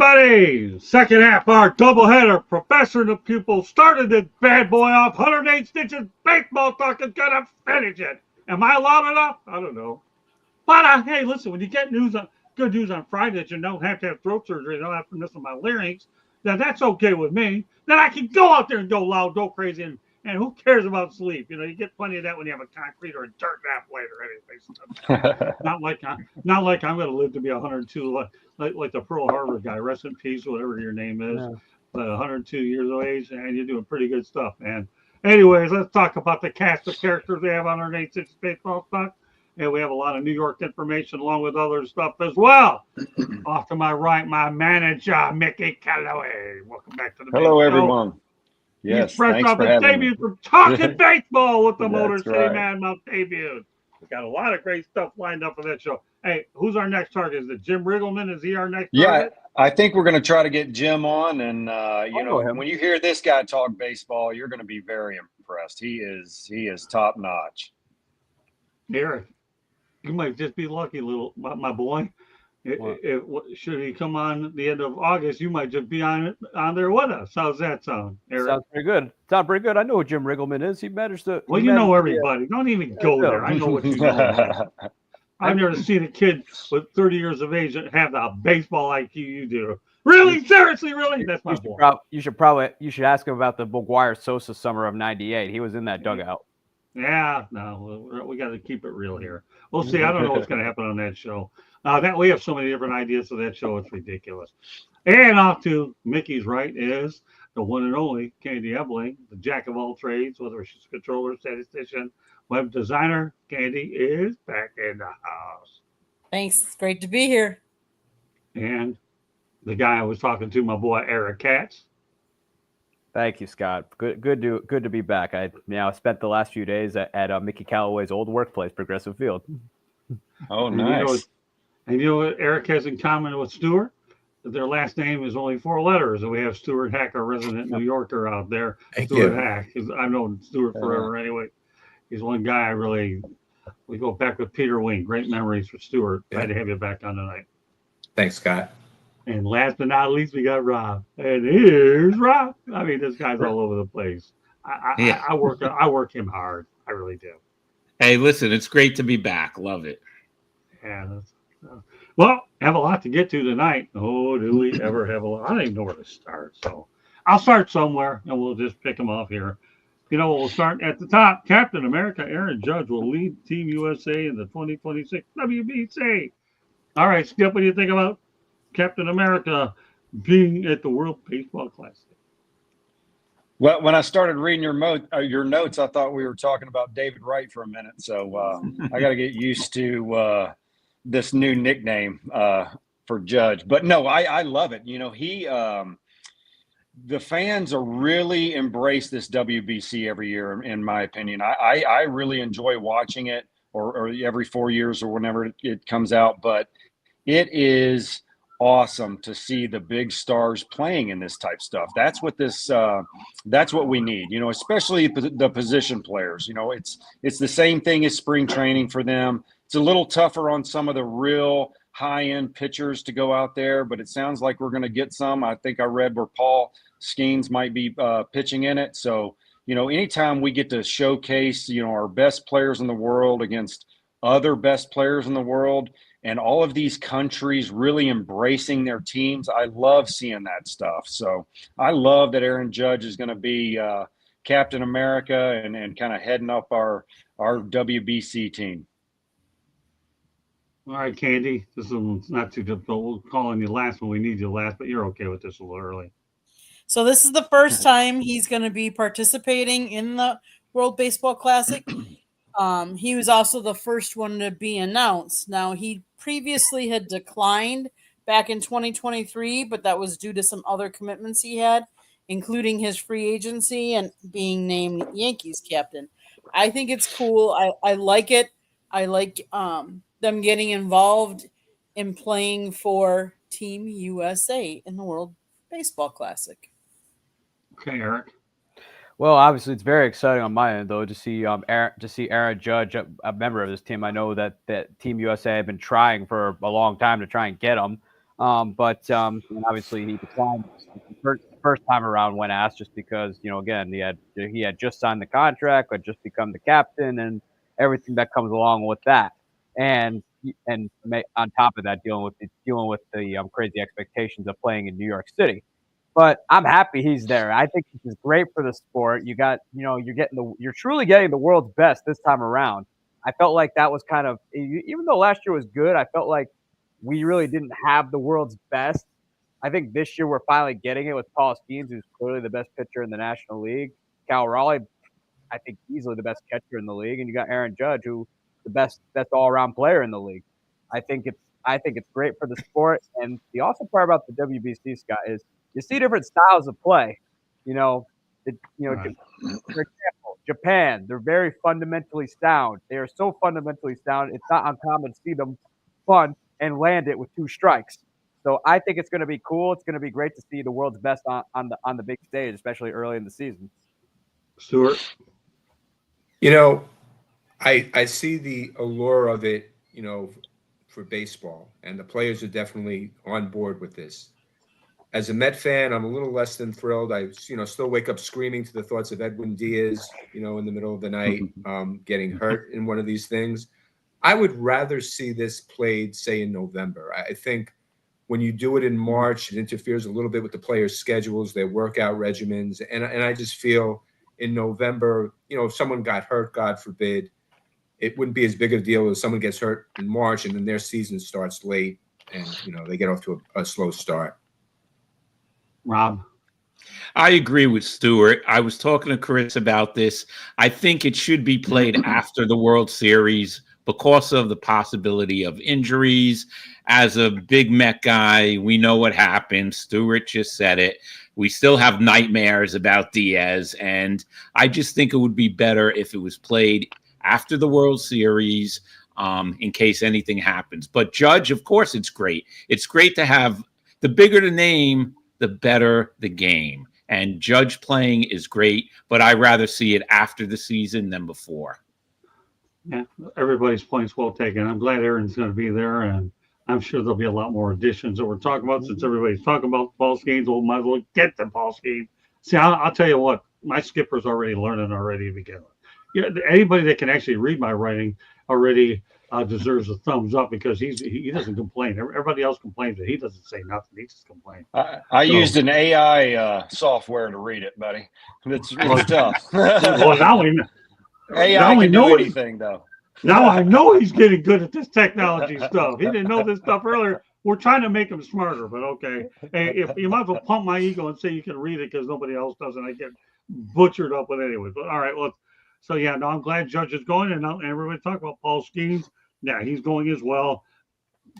everybody! Second half, our doubleheader. Professor and the pupil started this bad boy off. 108 stitches. Baseball talk is gonna finish it. Am I loud enough? I don't know. But hey, listen, when you get good news on Friday that you don't have to have throat surgery, you don't have to miss my larynx, then that's okay with me. Then I can go out there and go loud, go crazy, and who cares about sleep? You know, you get plenty of that when you have a concrete or a dirt nap later. Anyway, not like I'm going to live to be 102, like the Pearl Harbor guy. Rest in peace, whatever your name is. Yeah. 102 years of age, and you're doing pretty good stuff, man. Anyways, let's talk about the cast of characters they have on our 86 baseball stock. And we have a lot of New York information along with other stuff as well. Off to my right, my manager, Mickey Calloway. Welcome back to the Hello, everyone. Yes, he's fresh off his debut from Talking Baseball with the Motor City Man Mount debut. We got a lot of great stuff lined up for that show. Hey, who's our next target? Is it Jim Riggleman? Is he our next target? Yeah, I think we're going to try to get Jim on. And, when you hear this guy talk baseball, you're going to be very impressed. He is top notch. Eric, you might just be lucky, my boy. Should he come on the end of August, you might just be on there with us. How's that sound, Eric? Sounds pretty good. I know who Jim Riggleman is. He managed to. Well, you know everybody. Don't even go there. I know what you're doing. I've never seen a kid with 30 years of age have the baseball IQ you do. Really? Seriously? Really? That's my boy. You should ask him about the McGuire Sosa summer of '98. He was in that dugout. Yeah, no, we got to keep it real here. We'll see. I don't know what's going to happen on that show. That we have so many different ideas for that show. It's ridiculous. And off to Mickey's right is the one and only Candy Ebling, the jack of all trades, whether she's a controller, statistician, web designer. Candy is back in the house. Thanks. It's great to be here. And the guy I was talking to, my boy Eric Katz. Thank you, Scott. Good to be back. I spent the last few days at Mickey Callaway's old workplace, Progressive Field. Oh, nice. And you know what Eric has in common with Stuart? That their last name is only 4 letters. And we have Stuart Hack, a resident New Yorker out there. Stuart Hack. I've known Stuart forever anyway. He's one guy we go back with Peter Wing. Great memories for Stuart. Glad to have you back on tonight. Thanks, Scott. And last but not least, we got Rob. And here's Rob. I mean, this guy's all over the place. I work him hard. I really do. Hey, listen, it's great to be back. Love it. Yeah. Well, have a lot to get to tonight. Oh, do we ever have a lot? I don't even know where to start. So I'll start somewhere, and we'll just pick them off here. You know, we'll start at the top. Captain America Aaron Judge will lead Team USA in the 2026 WBC. All right, Skip, what do you think about Captain America being at the World Baseball Classic? Well, when I started reading your notes, I thought we were talking about David Wright for a minute. So I got to get used to this new nickname for Judge. But no, I love it. You know, the fans are really embrace this WBC every year, in my opinion. I really enjoy watching it, or every 4 years or whenever it comes out. But it is awesome to see the big stars playing in this type stuff. That's what that's what we need, you know, especially the position players. You know, it's the same thing as spring training for them. It's a little tougher on some of the real high-end pitchers to go out there, but it sounds like we're going to get some. I think I read where Paul Skeens might be pitching in it. So, you know, anytime we get to showcase, you know, our best players in the world against other best players in the world, and all of these countries really embracing their teams, I love seeing that stuff. So I love that Aaron Judge is going to be Captain America and kind of heading up our WBC team. All right, Candy, this one's not too difficult. We'll call on you last when we need you last, but you're okay with this a little early. So this is the first time he's going to be participating in the World Baseball Classic. He was also the first one to be announced. Now, he previously had declined back in 2023, but that was due to some other commitments he had, including his free agency and being named Yankees captain. I think it's cool. I like it. I like them getting involved in playing for Team USA in the World Baseball Classic. Okay, Eric. Well, obviously, it's very exciting on my end, though, to see Aaron Judge, a member of this team. I know that Team USA have been trying for a long time to try and get him. And obviously he declined first time around when asked, just because, again, he had just signed the contract, but just become the captain and everything that comes along with that. And on top of that, dealing with the crazy expectations of playing in New York City. But I'm happy he's there. I think this is great for the sport. You're truly getting the world's best this time around. I felt like that was kind of, even though last year was good, I felt like we really didn't have the world's best. I think this year we're finally getting it with Paul Skeens, who's clearly the best pitcher in the National League. Cal Raleigh, I think easily the best catcher in the league, and you got Aaron Judge, who the best all around player in the league. I think it's great for the sport. And the awesome part about the WBC, Scott, is you see different styles of play. Right. For example, Japan, they're very fundamentally sound. They are so fundamentally sound, it's not uncommon to see them bunt and land it with 2 strikes. So I think it's going to be cool. It's going to be great to see the world's best on the big stage, especially early in the season. Stuart? I see the allure of it, for baseball, and the players are definitely on board with this. As a Met fan, I'm a little less than thrilled. I, still wake up screaming to the thoughts of Edwin Diaz, in the middle of the night, getting hurt in one of these things. I would rather see this played, say, in November. I think when you do it in March, it interferes a little bit with the players' schedules, their workout regimens, and I just feel in November, if someone got hurt, God forbid, it wouldn't be as big a deal as someone gets hurt in March and then their season starts late and, they get off to a slow start. Rob? I agree with Stuart. I was talking to Chris about this. I think it should be played after the World Series because of the possibility of injuries. As a big Met guy, we know what happened. Stuart just said it. We still have nightmares about Diaz, and I just think it would be better if it was played after the World Series, in case anything happens. But Judge, of course, it's great. It's great to have the bigger the name, the better the game. And Judge playing is great, but I'd rather see it after the season than before. Yeah, everybody's point's well taken. I'm glad Aaron's going to be there, and I'm sure there'll be a lot more additions that we're talking about. Since everybody's talking about Paul Skeens, we might as well get to Paul Skeens. See, I'll tell you what, my skipper's already learning already to begin with. Anybody that can actually read my writing already deserves a thumbs up, because he doesn't complain. Everybody else complains, but he doesn't say nothing. He just complains. I used an AI software to read it, buddy. It's tough. Well, now we know. AI can do anything, though. Now I know he's getting good at this technology stuff. He didn't know this stuff earlier. We're trying to make him smarter, but okay. Hey, if you might as well pump my ego and say you can read it because nobody else does, and I get butchered up with anyway. But all right, well, so yeah, no, I'm glad Judge is going, and everybody talk about Paul Skeens. Yeah, he's going as well.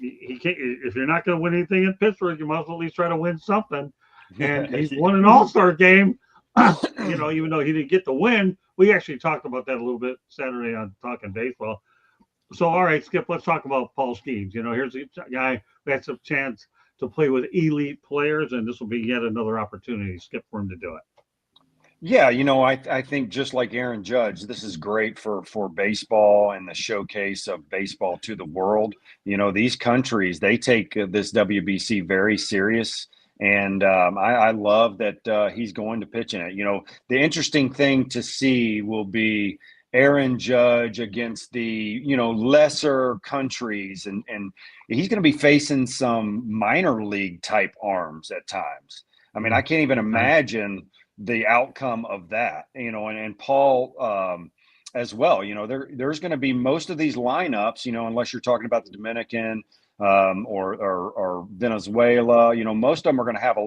He can't. If you're not going to win anything in Pittsburgh, you might as well at least try to win something. And he's won an All-Star game. Even though he didn't get the win, we actually talked about that a little bit Saturday on Talking Baseball. So, all right, Skip, let's talk about Paul Skeens. Here's a guy who has a chance to play with elite players, and this will be yet another opportunity, Skip, for him to do it. Yeah, I think just like Aaron Judge, this is great for baseball and the showcase of baseball to the world. These countries, they take this WBC very serious. And I love that he's going to pitch in it. The interesting thing to see will be Aaron Judge against the, lesser countries. And he's going to be facing some minor league type arms at times. I mean, I can't even imagine the outcome of that, and Paul as well. There's going to be most of these lineups, unless you're talking about the Dominican or Venezuela, most of them are going to have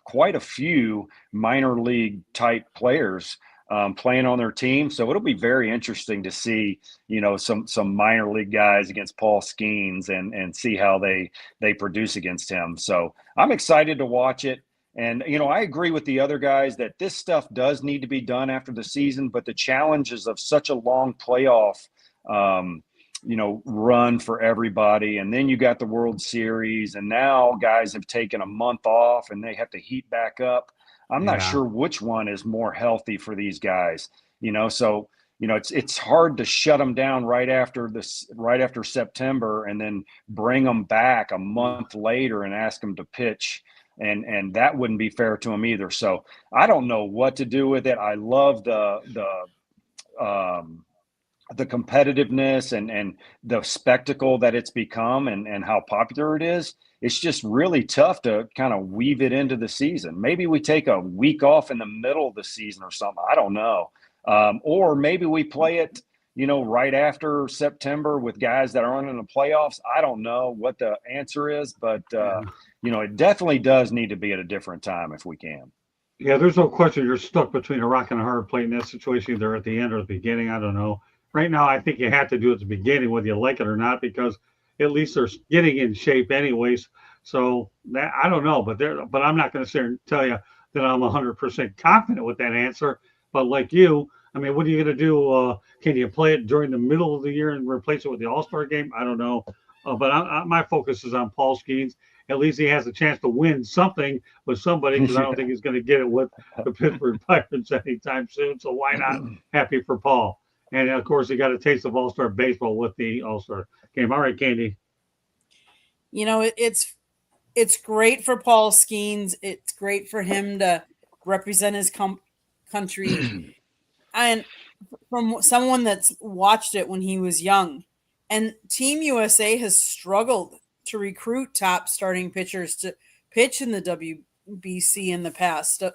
quite a few minor league type players playing on their team. So it'll be very interesting to see, some minor league guys against Paul Skeens and see how they produce against him. So I'm excited to watch it. And, I agree with the other guys that this stuff does need to be done after the season, but the challenges of such a long playoff, run for everybody. And then you got the World Series, and now guys have taken a month off and they have to heat back up. I'm not sure which one is more healthy for these guys, so it's hard to shut them down right after September and then bring them back a month later and ask them to pitch. And that wouldn't be fair to them either. So I don't know what to do with it. I love the competitiveness and the spectacle that it's become and how popular it is. It's just really tough to kind of weave it into the season. Maybe we take a week off in the middle of the season or something. I don't know. Or maybe we play it, right after September with guys that are in the playoffs. I don't know what the answer is, but it definitely does need to be at a different time if we can. Yeah, there's no question you're stuck between a rock and a hard plate in that situation, either at the end or the beginning. I don't know. Right now, I think you have to do it at the beginning, whether you like it or not, because at least they're getting in shape anyways. So that, I don't know, but I'm not going to sit here and tell you that I'm 100% confident with that answer. But like you, I mean, what are you going to do? Can you play it during the middle of the year and replace it with the All-Star game? I don't know. But my focus is on Paul Skeens. At least he has a chance to win something with somebody, because I don't think he's going to get it with the Pittsburgh Pirates anytime soon. So why not? Happy for Paul. And of course, he got a taste of All-Star baseball with the All-Star game. All right, Candy. It's great for Paul Skeens. It's great for him to represent his country. And from someone that's watched it when he was young, and Team USA has struggled to recruit top starting pitchers to pitch in the WBC in the past. So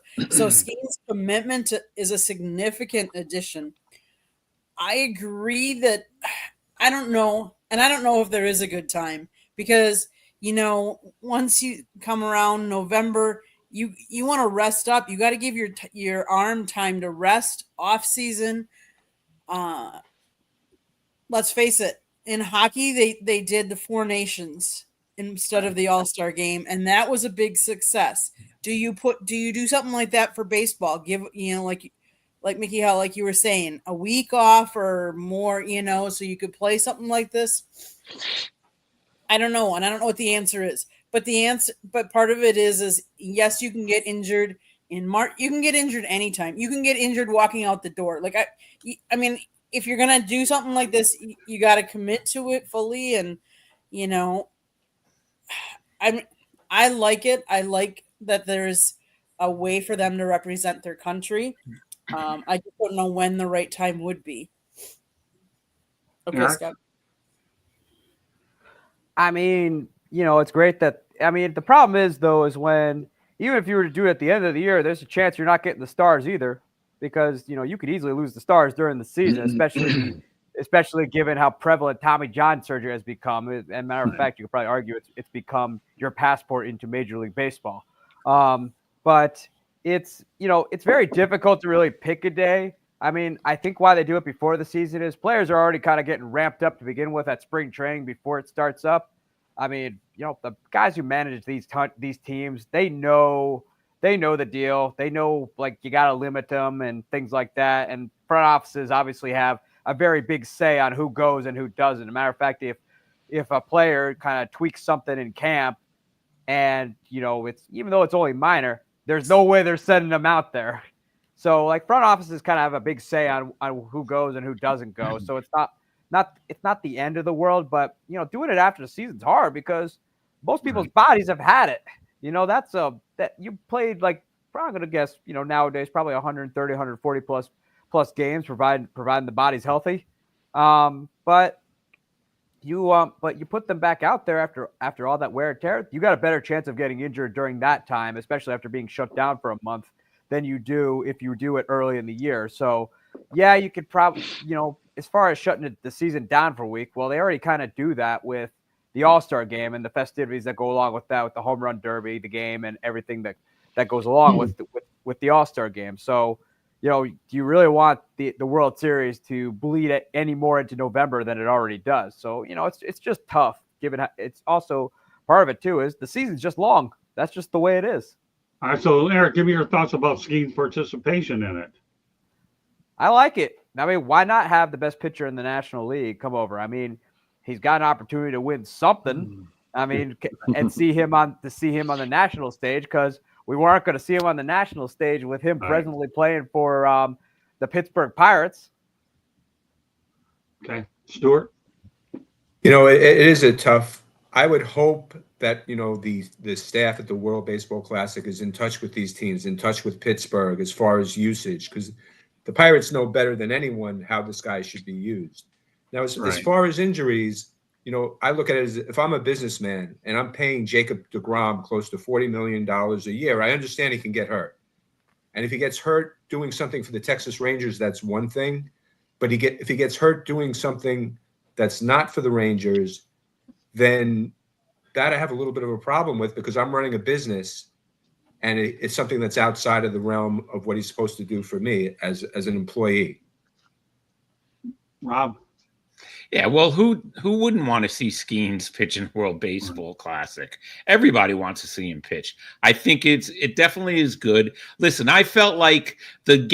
Skeens' commitment is a significant addition. I agree that I don't know, and I don't know if there is a good time, because once you come around November, you want to rest up. You got to give your arm time to rest off season. Let's face it, in hockey they did the Four Nations instead of the All-Star game, and that was a big success. Do you do something like that for baseball? Give like Mickey, how like you were saying, a week off or more, so you could play something like this? I don't know, and I don't know what the answer is. But part of it is yes, you can get injured in March. You can get injured anytime. You can get injured walking out the door. Like I mean, if you're gonna do something like this, you got to commit to it fully. And I like it. I like that there's a way for them to represent their country. I just don't know when the right time would be. Okay, Eric? Scott. I mean, it's great that, the problem is when, even if you were to do it at the end of the year, there's a chance you're not getting the stars either, because, you could easily lose the stars during the season, especially given how prevalent Tommy John surgery has become. And matter of fact, you could probably argue it's become your passport into Major League Baseball. But it's very difficult to really pick a day. I mean, I think why they do it before the season is players are already kind of getting ramped up to begin with at spring training before it starts up. I mean, the guys who manage these teams, they know the deal. They know, like, you got to limit them and things like that. And front offices obviously have a very big say on who goes and who doesn't. As a matter of fact, if a player kind of tweaks something in camp and, it's, even though it's only minor, there's no way they're sending them out there. So, like, front offices kind of have a big say on who goes and who doesn't go. So it's not the end of the world, but doing it after the season's hard because most people's bodies have had it. That you played, like, I'm going to guess, nowadays probably 130, 140 plus games, providing the body's healthy. But you put them back out there after all that wear and tear, you got a better chance of getting injured during that time, especially after being shut down for a month, than you do if you do it early in the year. So, yeah, you could probably, as far as shutting the season down for a week, well, they already kind of do that with the All-Star game and the festivities that go along with that, with the home run derby, the game, and everything that goes along with the All-Star game. So, do you really want the World Series to bleed it any more into November than it already does? So, it's just tough, given it's also part of it too is the season's just long. That's just the way it is. All right, so Eric, give me your thoughts about Skeen's participation in it. I like it. I mean, why not have the best pitcher in the National League come over? I mean, he's got an opportunity to win something. I mean, and see him on the national stage, because we weren't going to see him on the national stage with him presently playing for the Pittsburgh Pirates. Okay, Stuart. It is a tough. I would hope that the staff at the World Baseball Classic is in touch with these teams, in touch with Pittsburgh as far as usage, because the Pirates know better than anyone how this guy should be used. Now, as far as injuries, I look at it as if I'm a businessman and I'm paying Jacob deGrom close to $40 million a year, I understand he can get hurt. And if he gets hurt doing something for the Texas Rangers, that's one thing. But if he gets hurt doing something that's not for the Rangers, then that I have a little bit of a problem with, because I'm running a business and it's something that's outside of the realm of what he's supposed to do for me as an employee. Rob. Yeah, well, who wouldn't want to see Skeens pitch in World Baseball Classic? Everybody wants to see him pitch. I think it definitely is good. Listen, I felt like the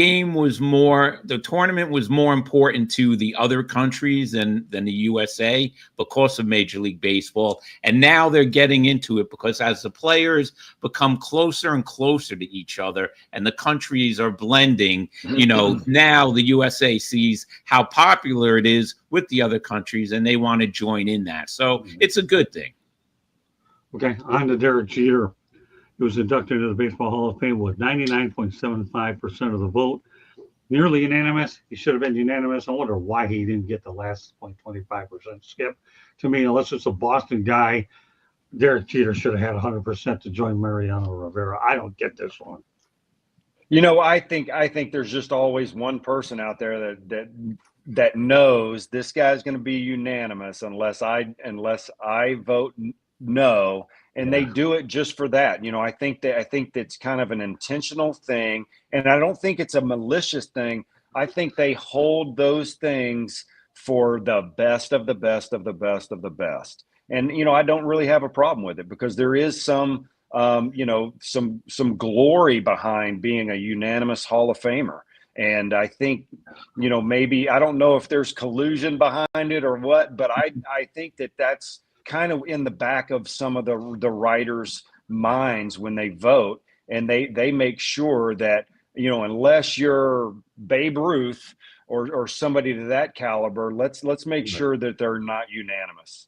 tournament was more important to the other countries than the USA because of Major League Baseball. And now they're getting into it because as the players become closer and closer to each other and the countries are blending, now the USA sees how popular it is with the other countries, and they want to join in that. So it's a good thing. Okay, on to Derek Jeter. He was inducted into the Baseball Hall of Fame with 99.75% of the vote. Nearly unanimous. He should have been unanimous. I wonder why he didn't get the last 0.25% skip. To me, unless it's a Boston guy, Derek Jeter should have had 100% to join Mariano Rivera. I don't get this one. I think there's just always one person out there that knows this guy's going to be unanimous unless I vote no, and they do it just for that. I think that's kind of an intentional thing, and I don't think it's a malicious thing. I think they hold those things for the best of the best of the best of the best. And I don't really have a problem with it because there is some some glory behind being a unanimous Hall of Famer. And I think, maybe, I don't know if there's collusion behind it or what, but I think that's kind of in the back of some of the writers' minds when they vote, and they make sure that, unless you're Babe Ruth or somebody to that caliber, let's make sure that they're not unanimous.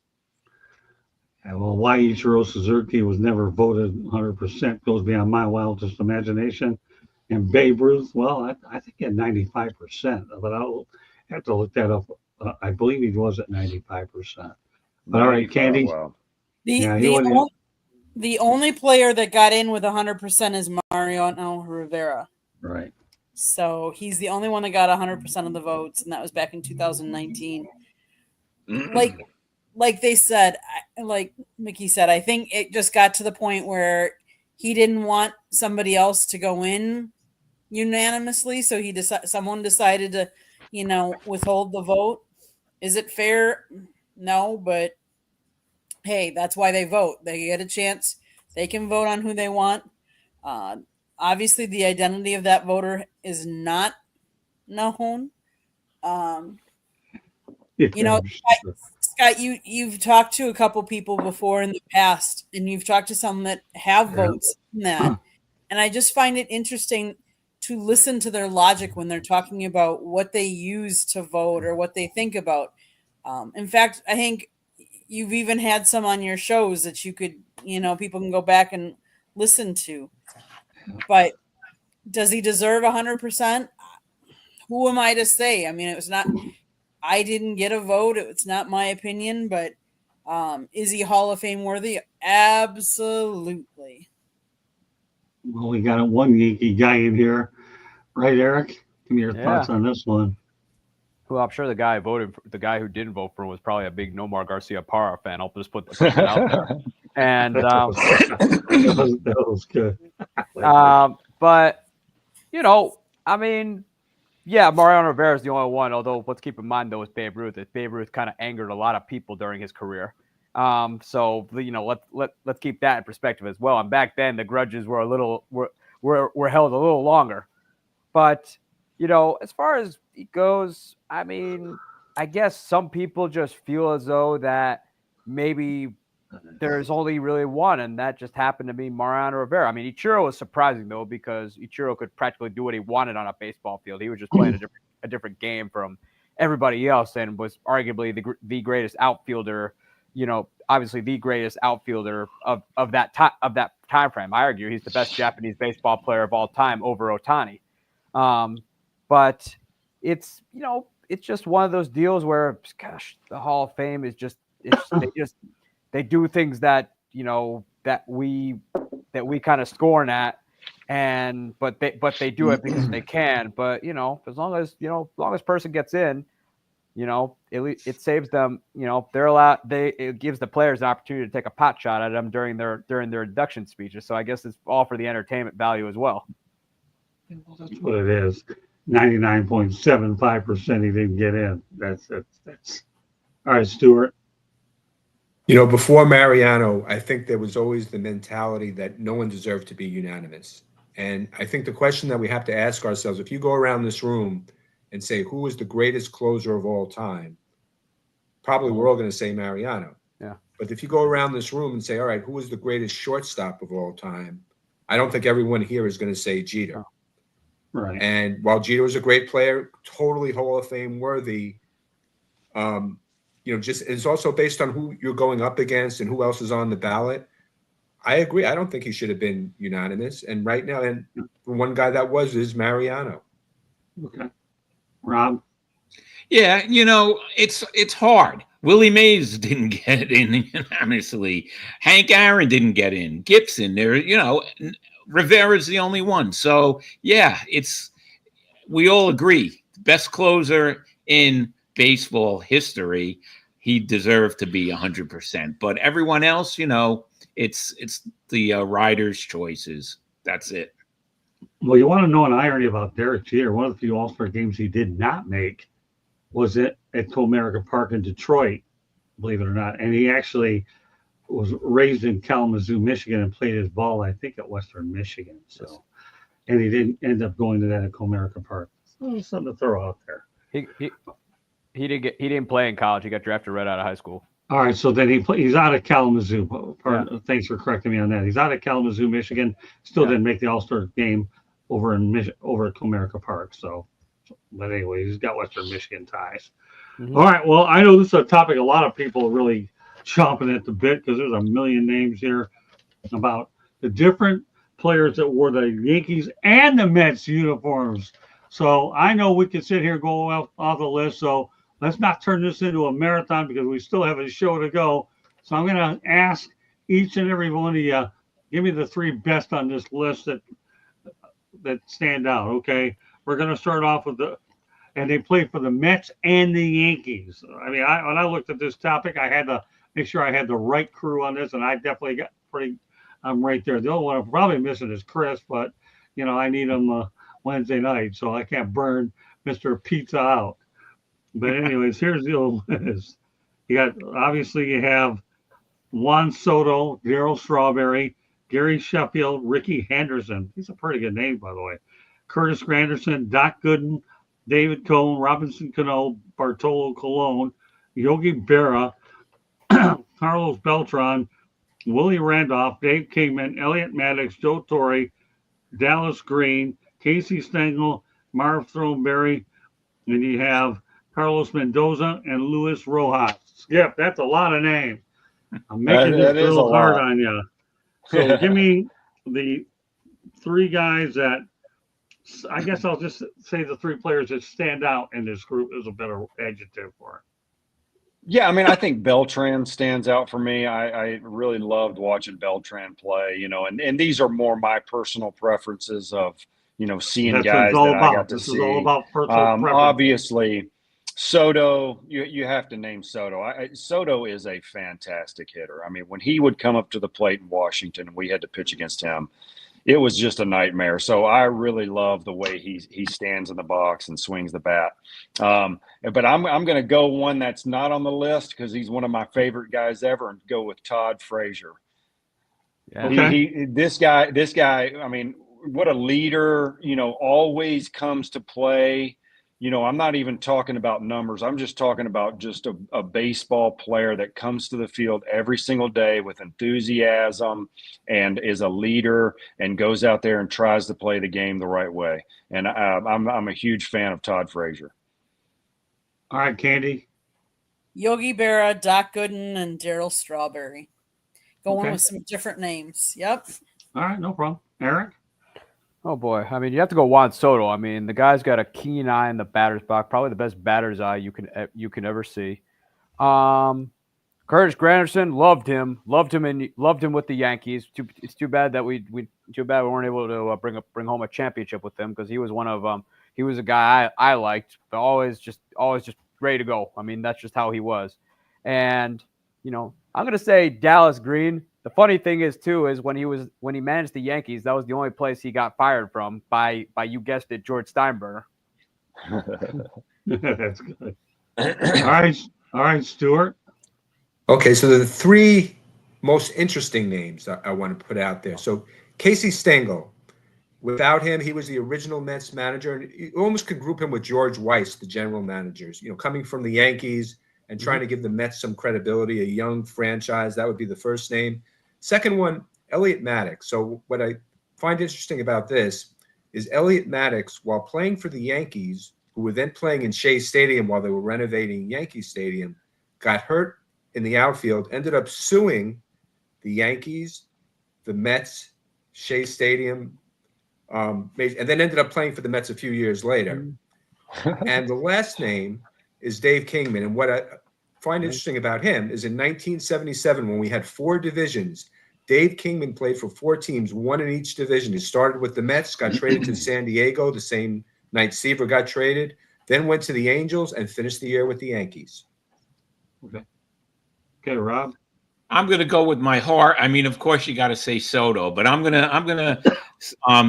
Well, why Ichiro Suzuki was never voted 100% goes beyond my wildest imagination. And Babe Ruth, well, I think he had 95%, but I'll have to look that up. I believe he was at 95%. But all right, Candy. Wow. The only player that got in with 100% is Mariano Rivera. Right. So he's the only one that got 100% of the votes, and that was back in 2019. Like they said, like Mickey said, I think it just got to the point where he didn't want somebody else to go in unanimously, so someone decided to, withhold the vote. Is it fair? No, but hey, that's why they vote. They get a chance. They can vote on who they want. Obviously, the identity of that voter is not known. Scott, you've talked to a couple people before in the past, and you've talked to some that have votes in that. And I just find it interesting to listen to their logic when they're talking about what they use to vote or what they think about. In fact, I think you've even had some on your shows that you could, people can go back and listen to. But does he deserve 100%? Who am I to say? I mean, it was not. I didn't get a vote. It's not my opinion, but is he Hall of Fame worthy? Absolutely. Well, we got one Yankee guy in here, right, Eric? Give me your thoughts on this one. Well, I'm sure the guy who didn't vote for him was probably a big Nomar Garcia Parra fan. I'll just put that out there. And that was good. But I mean. Yeah, Mariano Rivera is the only one. Although, let's keep in mind though, with Babe Ruth, Babe Ruth kind of angered a lot of people during his career. So let's keep that in perspective as well. And back then, the grudges were were held a little longer. But as far as it goes, I mean, I guess some people just feel as though that maybe there's only really one, and that just happened to be Mariano Rivera. I mean, Ichiro was surprising though, because Ichiro could practically do what he wanted on a baseball field. He was just playing a different game from everybody else, and was arguably the greatest outfielder. Obviously the greatest outfielder of that time frame. I argue he's the best Japanese baseball player of all time over Ohtani. But it's just one of those deals where, gosh, the Hall of Fame is they do things that that we kind of scorn at, but they do it because they can. But as long as person gets in, it saves them. They're allowed. It gives the players an opportunity to take a pot shot at them during their induction speeches. So I guess it's all for the entertainment value as well. That's what it is. 99.75% he didn't get in. That's all right, Stuart. Before Mariano, I think there was always the mentality that no one deserved to be unanimous. And I think the question that we have to ask ourselves, if you go around this room and say, who is the greatest closer of all time? Probably we're all going to say Mariano. Yeah. But if you go around this room and say, all right, who is the greatest shortstop of all time? I don't think everyone here is going to say Jeter. Right. And while Jeter was a great player, totally Hall of Fame worthy, just it's also based on who you're going up against and who else is on the ballot. I agree. I don't think he should have been unanimous. And right now, and the one guy that is Mariano. Okay. Rob? Yeah, it's hard. Willie Mays didn't get in unanimously. Hank Aaron didn't get in. Gibson, Rivera's the only one. So, yeah, we all agree. Best closer in baseball history, he deserved to be 100%. But everyone else, it's the riders' choices. That's it. Well, you want to know an irony about Derek Jeter? One of the few All-Star games he did not make was at Comerica Park in Detroit, believe it or not. And he actually was raised in Kalamazoo, Michigan, and played his ball, I think, at Western Michigan. So, and he didn't end up going to that at Comerica Park. So something to throw out there. He didn't play in college. He got drafted right out of high school. All right, so then he's out of Kalamazoo. Thanks for correcting me on that. He's out of Kalamazoo, Michigan. Still didn't make the All-Star game over at Comerica Park. So, but anyway, he's got Western Michigan ties. Mm-hmm. All right, well, I know this is a topic a lot of people are really chomping at the bit because there's a million names here about the different players that wore the Yankees and the Mets uniforms. So I know we could sit here and go off the list. So let's not turn this into a marathon because we still have a show to go. So I'm going to ask each and every one of you, give me the three best on this list that stand out, okay? We're going to start off with and they play for the Mets and the Yankees. I mean, when I looked at this topic, I had to make sure I had the right crew on this, and I definitely I'm right there. The only one I'm probably missing is Chris, but, I need him Wednesday night, so I can't burn Mr. Pizza out. But anyways, here's the old list. You have Juan Soto, Darryl Strawberry, Gary Sheffield, Ricky Henderson. He's a pretty good name, by the way. Curtis Granderson, Doc Gooden, David Cohn, Robinson Cano, Bartolo Colon, Yogi Berra, Carlos Beltran, Willie Randolph, Dave Kingman, Elliot Maddox, Joe Torre, Dallas Green, Casey Stengel, Marv Thornberry, and you have Carlos Mendoza and Luis Rojas. Skip, that's a lot of names. I'm making this a little hard on you. So give me the three guys that, I guess I'll just say the three players that stand out in this group is a better adjective for it. Yeah, I mean, I think Beltran stands out for me. I really loved watching Beltran play, and these are more my personal preferences of, seeing guys that I got to see. This is all about personal preference. Obviously, Soto, you have to name Soto. Soto is a fantastic hitter. I mean, when he would come up to the plate in Washington and we had to pitch against him, it was just a nightmare. So I really love the way he stands in the box and swings the bat. But I'm going to go one that's not on the list because he's one of my favorite guys ever, and go with Todd Frazier. Yeah. Okay. This guy, I mean, what a leader, always comes to play. I'm not even talking about numbers. I'm just talking about just a baseball player that comes to the field every single day with enthusiasm and is a leader and goes out there and tries to play the game the right way. And I'm a huge fan of Todd Frazier. All right, Candy. Yogi Berra, Doc Gooden, and Daryl Strawberry. Going Okay. with some different names. Yep. All right, no problem. Eric? Oh boy, I mean, you have to go Juan Soto. I mean, the guy's got a keen eye in the batter's box, probably the best batter's eye you can ever see. Curtis Granderson, loved him with the Yankees. It's too bad that we weren't able to bring home a championship with him, because he was one of he was a guy I liked, but always just ready to go. I mean, that's just how he was. And I'm gonna say Dallas Green. The funny thing is too is when he managed the Yankees, that was the only place he got fired from by you guessed it, George Steinbrenner. That's good. All right, Stuart. Okay, so the three most interesting names I want to put out there. So Casey Stengel, without him, he was the original Mets manager, and you almost could group him with George Weiss, the general managers. Coming from the Yankees and trying to give the Mets some credibility, a young franchise, that would be the first name. Second one, Elliot Maddox. So what I find interesting about this is Elliot Maddox, while playing for the Yankees, who were then playing in Shea Stadium while they were renovating Yankee Stadium, got hurt in the outfield, ended up suing the Yankees, the Mets, Shea Stadium, and then ended up playing for the Mets a few years later. And the last name is Dave Kingman. And what I find interesting about him is in 1977, when we had 4 divisions, Dave Kingman played for 4 teams, 1 in each division. He started with the Mets, got traded to San Diego the same night Seaver got traded, then went to the Angels and finished the year with the Yankees. Okay, Rob. I'm gonna go with my heart. I mean, of course, you got to say Soto, but I'm gonna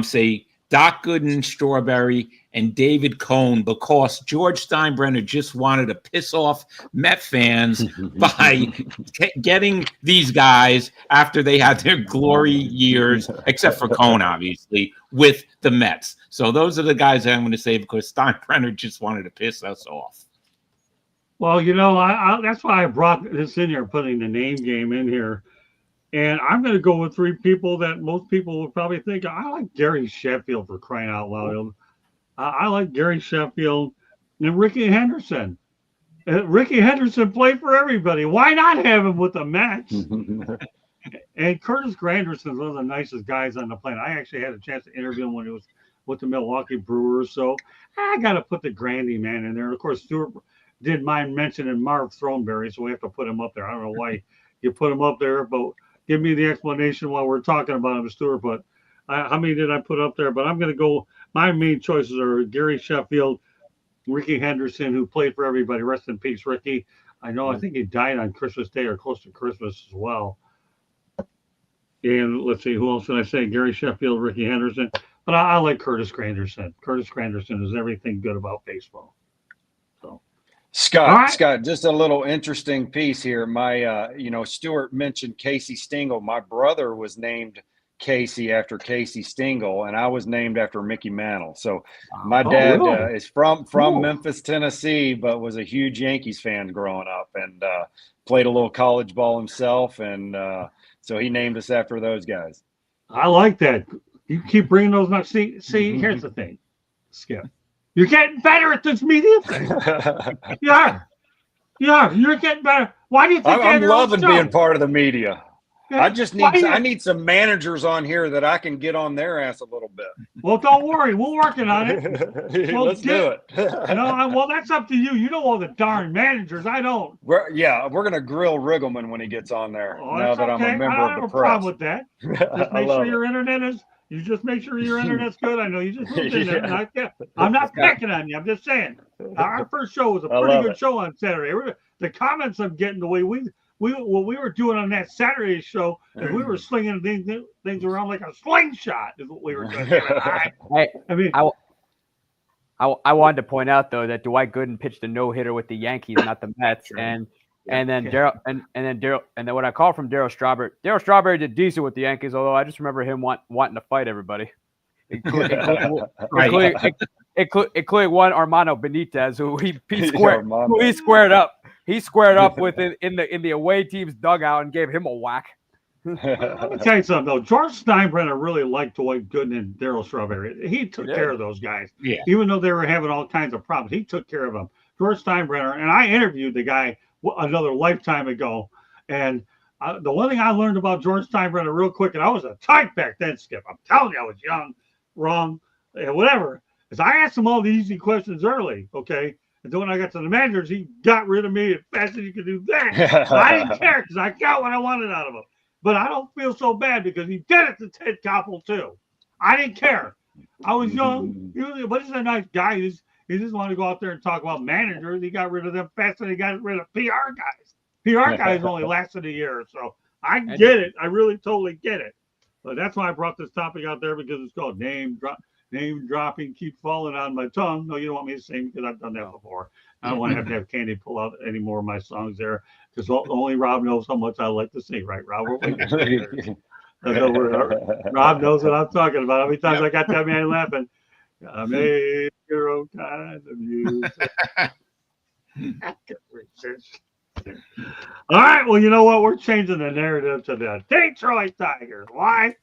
say Doc Gooden, Strawberry, and David Cohn, because George Steinbrenner just wanted to piss off Met fans by getting these guys after they had their glory years, except for Cohn, obviously, with the Mets. So those are the guys that I'm going to say, because Steinbrenner just wanted to piss us off. Well, that's why I brought this in here, putting the name game in here. And I'm going to go with 3 people that most people would probably think. I like Gary Sheffield, for crying out loud. I like Gary Sheffield and Ricky Henderson. Ricky Henderson played for everybody. Why not have him with the Mets? And Curtis Granderson is one of the nicest guys on the planet. I actually had a chance to interview him when he was with the Milwaukee Brewers. So I got to put the Grandy man in there. And of course, Stuart did mind mentioning Marv Throneberry, so we have to put him up there. I don't know why you put him up there, but give me the explanation while we're talking about him, Stuart. But how many did I put up there? But I'm going to go. My main choices are Gary Sheffield, Ricky Henderson, who played for everybody. Rest in peace, Ricky. I think he died on Christmas Day or close to Christmas as well. And let's see, who else did I say? Gary Sheffield, Ricky Henderson. But I like Curtis Granderson. Curtis Granderson is everything good about baseball. So, Scott, just a little interesting piece here. My, Stuart mentioned Casey Stengel. My brother was named Casey after Casey Stengel, and I was named after Mickey Mantle. So my dad is from Memphis, Tennessee, but was a huge Yankees fan growing up, and played a little college ball himself, and so he named us after those guys. I like that. You keep bringing those up. See, here's the thing, Skip. You're getting better at this media thing. Yeah, you're getting better. Why do you think I'm loving being part of the media? Yeah. I need some managers on here that I can get on their ass a little bit. Well, don't worry, we're working on it. Let's do it. Well, that's up to you. You know all the darn managers. I don't. We're gonna grill Riggleman when he gets on there. Now that I'm a member of the press. I don't have a problem with that. Just make sure your internet is. You just make sure your internet's good. I know you just moved in there. I'm not picking on you. I'm just saying. Our first show was a pretty good show on Saturday. The comments I'm getting, the way what we were doing on that Saturday show, is we were slinging things around like a slingshot. Is what we were doing. I wanted to point out though that Dwight Gooden pitched a no-hitter with the Yankees, not the Mets, and then what I call from Daryl Strawberry. Daryl Strawberry did decent with the Yankees, although I just remember him wanting to fight everybody, including one Armando Benitez, who he squared up. He squared up with it in the away team's dugout and gave him a whack. Let me tell you something though. George Steinbrenner really liked Dwight Gooden and Daryl Strawberry. He took care of those guys, even though they were having all kinds of problems. He took care of them. George Steinbrenner, and I interviewed the guy another lifetime ago. And the one thing I learned about George Steinbrenner real quick, and I was a type back then, Skip. I'm telling you, I was young, wrong, whatever. Is I asked him all the easy questions early, okay? And then when I got to the managers, he got rid of me as fast as he could do that. But I didn't care because I got what I wanted out of him. But I don't feel so bad because he did it to Ted Koppel too. I didn't care. I was young, but he's a nice guy. He just wanted to go out there and talk about managers. He got rid of them faster than he got rid of PR guys. PR guys only lasted a year or so. I get it. I really totally get it. But that's why I brought this topic out there, because it's called name dropping keeps falling on my tongue. No, you don't want me to sing because I've done that before. I don't want to have Candy pull out any more of my songs there, because only Rob knows how much I like to sing, right, Rob? Rob knows what I'm talking about. How many times I got that man laughing? I made your own kind of music. All right, well, you know what? We're changing the narrative to the Detroit Tigers. Why?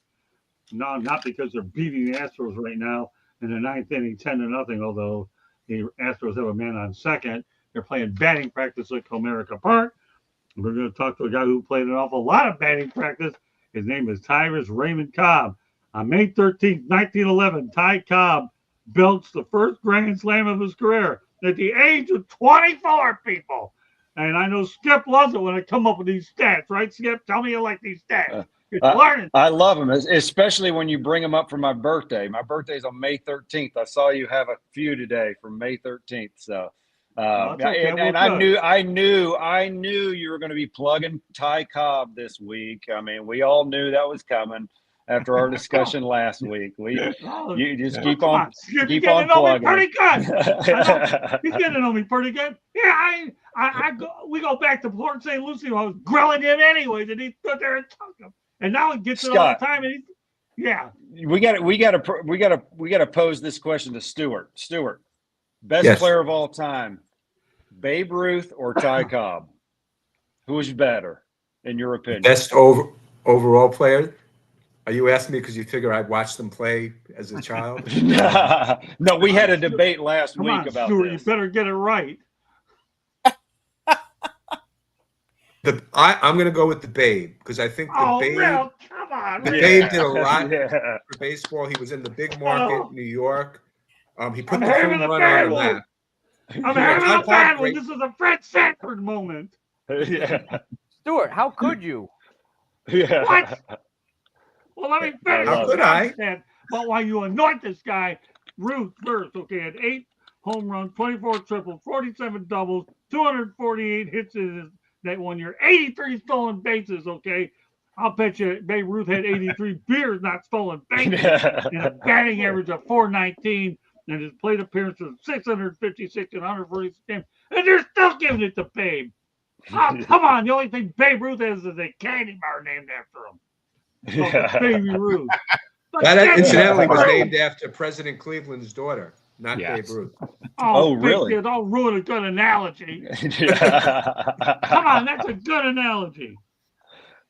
No, not because they're beating the Astros right now in the ninth inning, 10-0. Although the Astros have a man on second, they're playing batting practice at Comerica Park. We're going to talk to a guy who played an awful lot of batting practice. His name is Tyrus Raymond Cobb. On May 13th, 1911, Ty Cobb belched the first grand slam of his career at the age of 24, people. And I know Skip loves it when I come up with these stats, right, Skip? Tell me you like these stats. I love them, especially when you bring them up for my birthday. My birthday's on May 13th. I saw you have a few today for May 13th. So, okay. and I knew you were going to be plugging Ty Cobb this week. I mean, we all knew that was coming after our discussion last week. You just keep on plugging. Pretty good. He's getting to know me pretty good. Yeah, we go back to Port St. Lucie. I was grilling him anyway, and he stood there and took him. And now he gets it all the time. And we got to pose this question to Stuart. Stuart, best player of all time, Babe Ruth or Ty Cobb? Who's better, in your opinion? Best overall player? Are you asking me because you figure I watched them play as a child? No, we had a debate last week about Stuart, this. You better get it right. I'm going to go with the Babe, because I think the Babe. Well, come on. The Babe did a lot for baseball. He was in the big market, New York. He put the home run on the map. I'm having a bad one. This is a Fred Sanford moment. Stuart, how could you? What? Well, let me finish. How could I? But while you anoint this guy, Ruth first, okay, had 8 home runs, 24 triples, 47 doubles, 248 hits in that 1 year, 83 stolen bases, okay? I'll bet you Babe Ruth had 83 beers, not stolen bases, and a batting average of 419, and his plate appearances of 656 and 146 games, and they're still giving it to Babe. Oh, come on. The only thing Babe Ruth has is a candy bar named after him. Baby Ruth. That incidentally was named after President Cleveland's daughter, not Babe Ruth. Oh, really? Don't ruin a good analogy. Come on, that's a good analogy.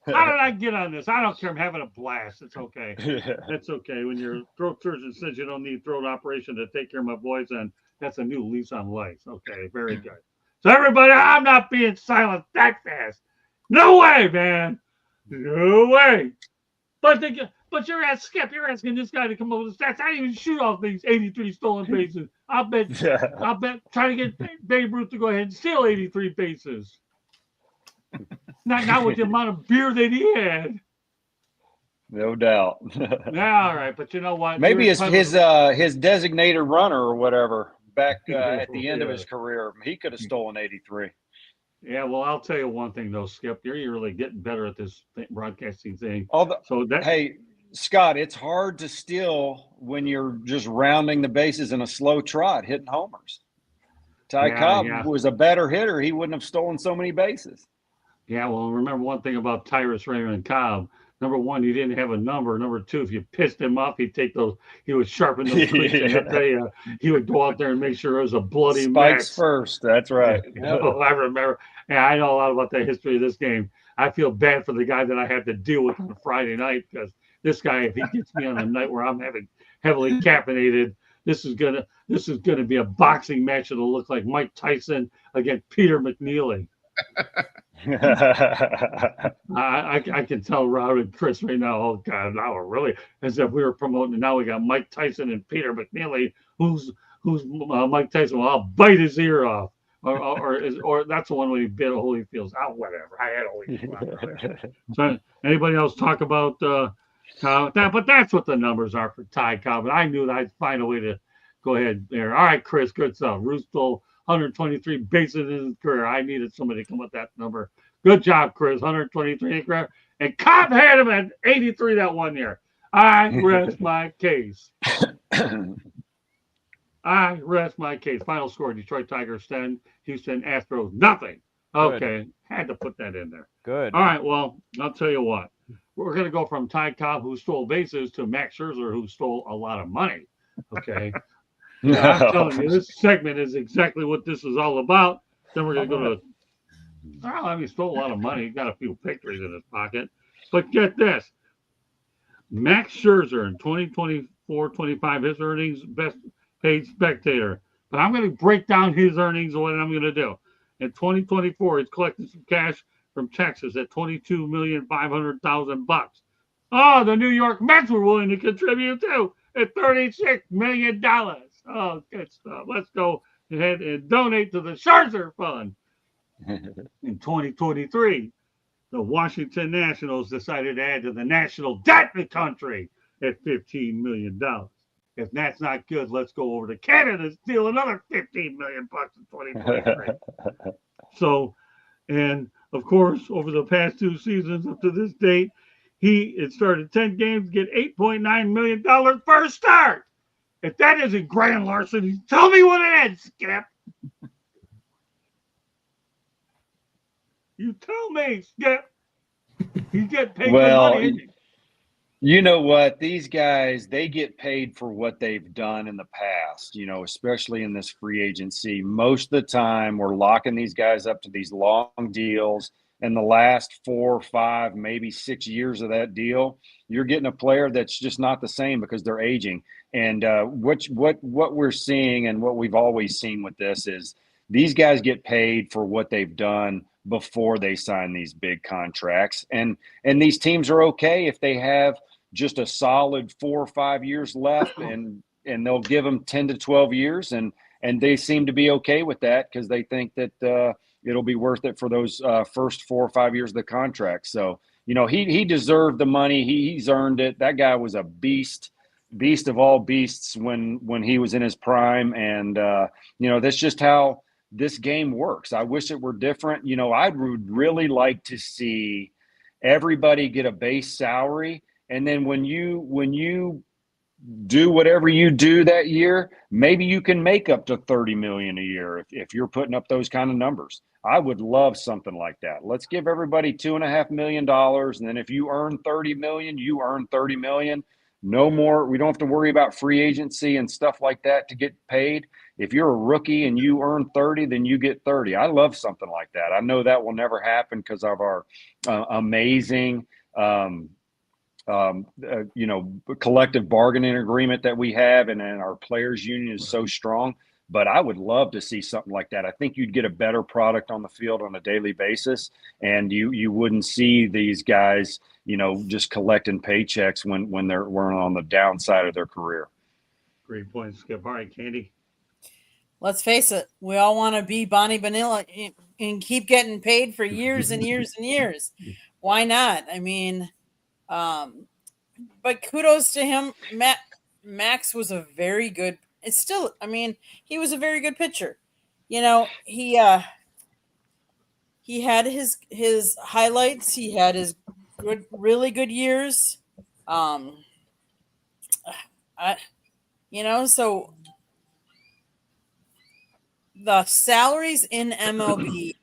How did I get on this? I don't care. I'm having a blast. It's okay. It's okay. When your throat surgeon says you don't need throat operation to take care of my voice, and that's a new lease on life. Okay, very good. So everybody, I'm not being silent that fast. No way, man. No way. But you're asking this guy to come up with the stats. I didn't even shoot off these 83 stolen bases. I'll bet try to get Babe Ruth to go ahead and steal 83 bases. Not with the amount of beer that he had. No doubt. Yeah, all right, but you know what? Maybe his designated runner or whatever back at the end of his career, he could have stolen 83. Yeah, well, I'll tell you one thing though, Skip. You're really getting better at this broadcasting thing. Hey, Scott, it's hard to steal when you're just rounding the bases in a slow trot, hitting homers. Ty Cobb was a better hitter. He wouldn't have stolen so many bases. Yeah, well, remember one thing about Tyrus Raymond Cobb. Number one, he didn't have a number. Number two, if you pissed him off, he'd take those. He would sharpen those cleats, and I tell you, he would go out there and make sure it was a bloody spikes mess. First. That's right. Oh, I remember. Yeah, I know a lot about the history of this game. I feel bad for the guy that I had to deal with on a Friday night, because this guy, if he gets me on a night where I'm having heavily caffeinated, This is gonna be a boxing match that'll look like Mike Tyson against Peter McNeely. I can tell Rob and Chris right now. Oh God, now we're really as if we were promoting. Now we got Mike Tyson and Peter McNeely. Who's Mike Tyson? Well, I'll bite his ear off, or that's the one where he bit a Holyfield's. Oh, whatever. I had Holyfield. So anybody else talk about that? But that's what the numbers are for Ty Cobb. I knew that I'd find a way to go ahead there. All right, Chris, good stuff. Roos stole 123 bases in his career. I needed somebody to come with that number. Good job, Chris. 123 in his career. And Cobb had him at 83 that one year. I rest my case. I rest my case. Final score: Detroit Tigers 10, Houston Astros nothing. Okay, Good. had to put that in there. Good. All right, well, I'll tell you what. We're going to go from Ty Cobb, who stole bases, to Max Scherzer, who stole a lot of money. Okay. I'm telling you, this segment is exactly what this is all about. Then we're going to go to, he stole a lot of money. He got a few victories in his pocket. But get this. Max Scherzer in 2024-25, his earnings, best paid spectator. But I'm going to break down his earnings and what I'm going to do. In 2024, he's collected some cash from Texas at $22,500,000. Oh, the New York Mets were willing to contribute too at $36 million. Oh, good stuff. Let's go ahead and donate to the Scherzer Fund. In 2023, the Washington Nationals decided to add to the national debt in the country at $15 million. If that's not good, let's go over to Canada and steal another $15 million in 2023. So, and of course, over the past 2 seasons up to this date, it started 10 games, get $8.9 million per start. If that isn't grand larceny, tell me what it is, Skip. You tell me, Skip. He's getting paid good money, isn't he? You know what? These guys, they get paid for what they've done in the past, especially in this free agency. Most of the time, we're locking these guys up to these long deals. And the last 4, 5, maybe 6 years of that deal, you're getting a player that's just not the same because they're aging. And what we're seeing and what we've always seen with this is these guys get paid for what they've done before they sign these big contracts. And these teams are okay if they have just a solid 4 or 5 years left, and they'll give them 10 to 12 years. And they seem to be okay with that because they think that it'll be worth it for those first 4 or 5 years of the contract. So, he deserved the money. He's earned it. That guy was a beast of all beasts when he was in his prime. And, that's just how this game works. I wish it were different. I would really like to see everybody get a base salary. And then when you do whatever you do that year, maybe you can make up to $30 million a year if you're putting up those kind of numbers. I would love something like that. Let's give everybody $2.5 million, and then if you earn $30 million, you earn $30 million. No more. We don't have to worry about free agency and stuff like that to get paid. If you're a rookie and you earn 30, then you get 30. I love something like that. I know that will never happen because of our amazing collective bargaining agreement that we have, and our players union is so strong. But I would love to see something like that. I think you'd get a better product on the field on a daily basis, and you wouldn't see these guys, just collecting paychecks when they're on the downside of their career. Great point, Skip. All right, Candy. Let's face it, we all want to be Bonnie Vanilla and keep getting paid for years and years and years. Why not? I mean, but kudos to him. Max was a very good. It's still, he was a very good pitcher. He had his highlights. He had his really good years. So the salaries in MLB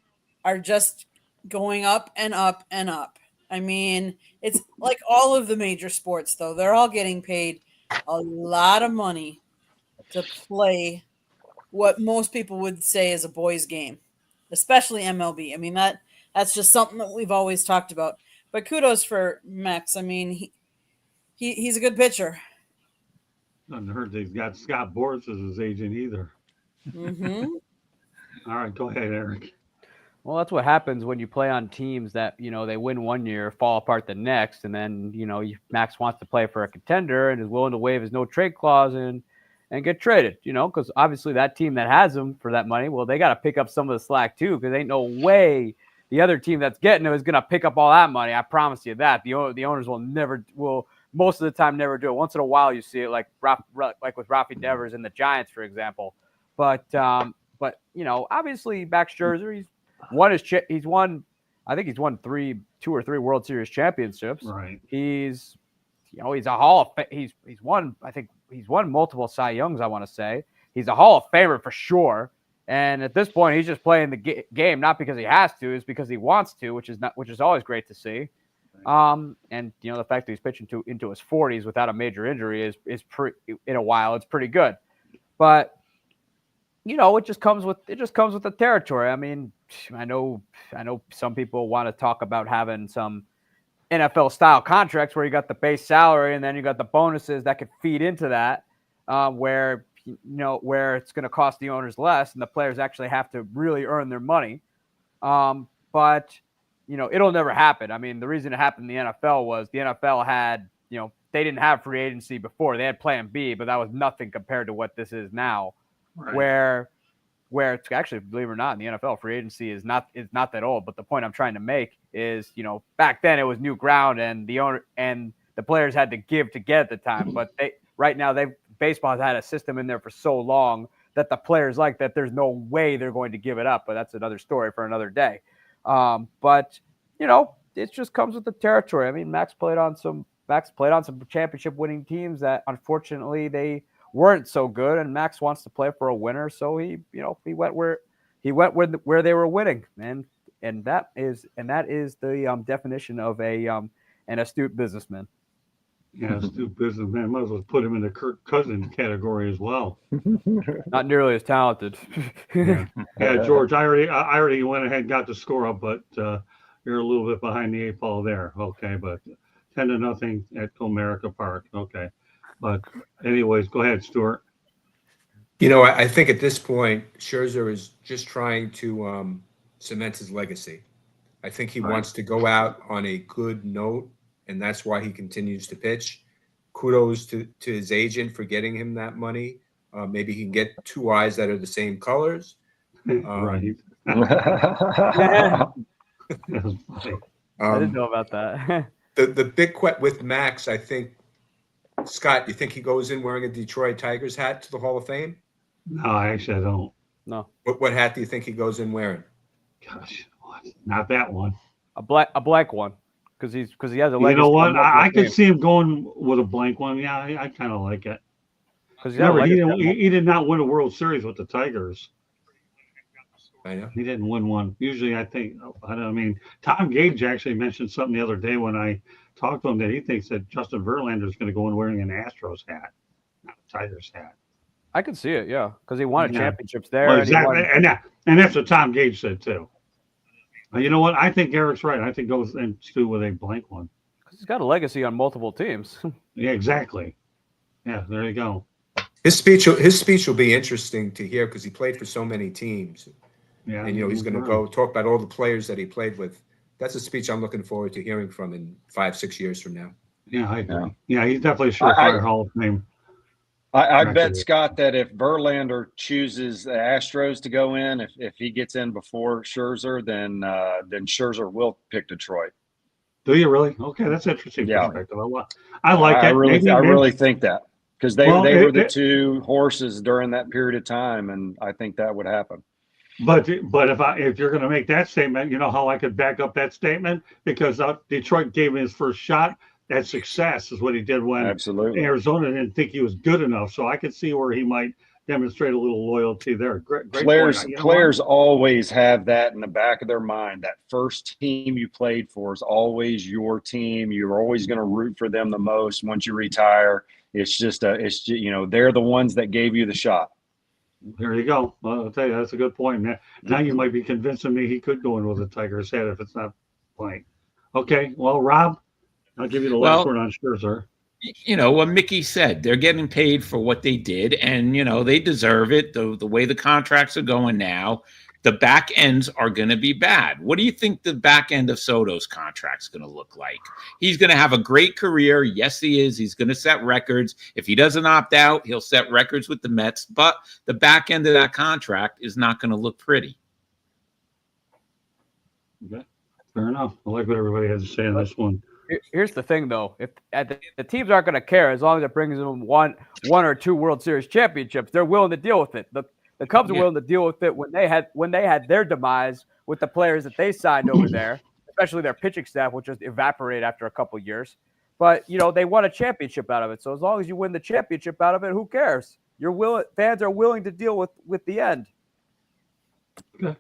are just going up and up and up. It's like all of the major sports, though. They're all getting paid a lot of money to play what most people would say is a boys' game, especially MLB. That's just something that we've always talked about. But kudos for Max. He's a good pitcher. I haven't heard he's got Scott Boras as his agent either. Mm-hmm. All right, go ahead, Eric. Well, that's what happens when you play on teams that, they win one year, fall apart the next, and then, Max wants to play for a contender and is willing to waive his no trade clause and get traded, because obviously that team that has him for that money, well, they got to pick up some of the slack too, because ain't no way the other team that's getting him is going to pick up all that money. I promise you that. The owners will most of the time never do it. Once in a while you see it, like with Rafi Devers and the Giants, for example. But obviously Max Scherzer, he's won I think he's won 2 or 3 World Series championships. Right. He's a Hall of he's won, I think he's won multiple Cy Youngs, I want to say. He's a Hall of Famer for sure. And at this point, he's just playing the game not because he has to, it's because he wants to, which is always great to see. And the fact that he's pitching into his 40s without a major injury is in a while, it's pretty good. But it just comes with the territory. I mean, I know some people want to talk about having some NFL style contracts where you got the base salary and then you got the bonuses that could feed into that, where it's going to cost the owners less and the players actually have to really earn their money. But it'll never happen. I mean, the reason it happened in the NFL was the NFL had, they didn't have free agency before. They had Plan B, but that was nothing compared to what this is now. Right. Where it's actually, believe it or not, in the NFL, free agency is not that old. But the point I'm trying to make is, back then it was new ground and the owner and the players had to give to get at the time. But right now baseball has had a system in there for so long that the players like that there's no way they're going to give it up. But that's another story for another day. But it just comes with the territory. I mean, Max played on some championship winning teams that unfortunately they weren't so good, and Max wants to play for a winner, so he went where they were winning, and that is the definition of an astute businessman. Yeah, astute businessman. Might as well put him in the Kirk Cousins category as well. Not nearly as talented. Yeah, George, I already went ahead and got the score up, but you're a little bit behind the 8 ball there. Okay, but 10-0 at Comerica Park. Okay. But anyways, go ahead, Stuart. I think at this point, Scherzer is just trying to cement his legacy. I think he wants to go out on a good note, and that's why he continues to pitch. Kudos to his agent for getting him that money. Maybe he can get 2 eyes that are the same colors. Right. I didn't know about that. The big question with Max, I think, Scott, you think he goes in wearing a Detroit Tigers hat to the Hall of Fame? No, actually, I don't. No. What hat do you think he goes in wearing? Gosh, not that one. A black one, because he has a legacy. You know what? I could see him going with a blank one. Yeah, I kind of like it. Because he did not win a World Series with the Tigers. I know. He didn't win one. Usually, Tom Gage actually mentioned something the other day when I talked to him that he thinks that Justin Verlander is going to go in wearing an Astros hat, not a Tigers hat. I could see it, yeah, because he won championships there. Well, exactly, and that's what Tom Gage said too. You know what? I think Eric's right. I think goes and Stu with a blank one. Because he's got a legacy on multiple teams. Yeah, exactly. Yeah, there you go. His speech will be interesting to hear because he played for so many teams. Yeah, and he's going to go talk about all the players that he played with. That's a speech I'm looking forward to hearing from in 5-6 years from now. Yeah, I agree. Yeah, he's definitely a surefire Hall of Fame. I bet, Scott, that if Verlander chooses the Astros to go in, if he gets in before Scherzer, then Scherzer will pick Detroit. Do you really? Okay, that's interesting perspective. I like it. I really think that because they were the 2 horses during that period of time, and I think that would happen. But if you're going to make that statement, you know how I could back up that statement? Because Detroit gave him his first shot. That success is what he did when Arizona didn't think he was good enough. So I could see where he might demonstrate a little loyalty there. Great players always have that in the back of their mind. That first team you played for is always your team. You're always going to root for them the most. Once you retire, they're the ones that gave you the shot. There you go. Well, I'll tell you, that's a good point. Now you might be convincing me he could go in with a Tigers hat if it's not blank. Okay, well, Rob, I'll give you the last word on Scherzer. You know what Mickey said, they're getting paid for what they did, and they deserve it. The way the contracts are going now, the back ends are going to be bad. What do you think the back end of Soto's contract's going to look like? He's going to have a great career. Yes, he is. He's going to set records. If he doesn't opt out, he'll set records with the Mets, but the back end of that contract is not going to look pretty. Okay. Fair enough. I like what everybody has to say on this one. Here's the thing, though: if the teams aren't going to care as long as it brings them one or two World Series championships, they're willing to deal with it. The Cubs are willing to deal with it when they had their demise with the players that they signed over there, especially their pitching staff, which just evaporate after a couple of years. But they won a championship out of it. So as long as you win the championship out of it, who cares? Fans are willing to deal with the end. Okay.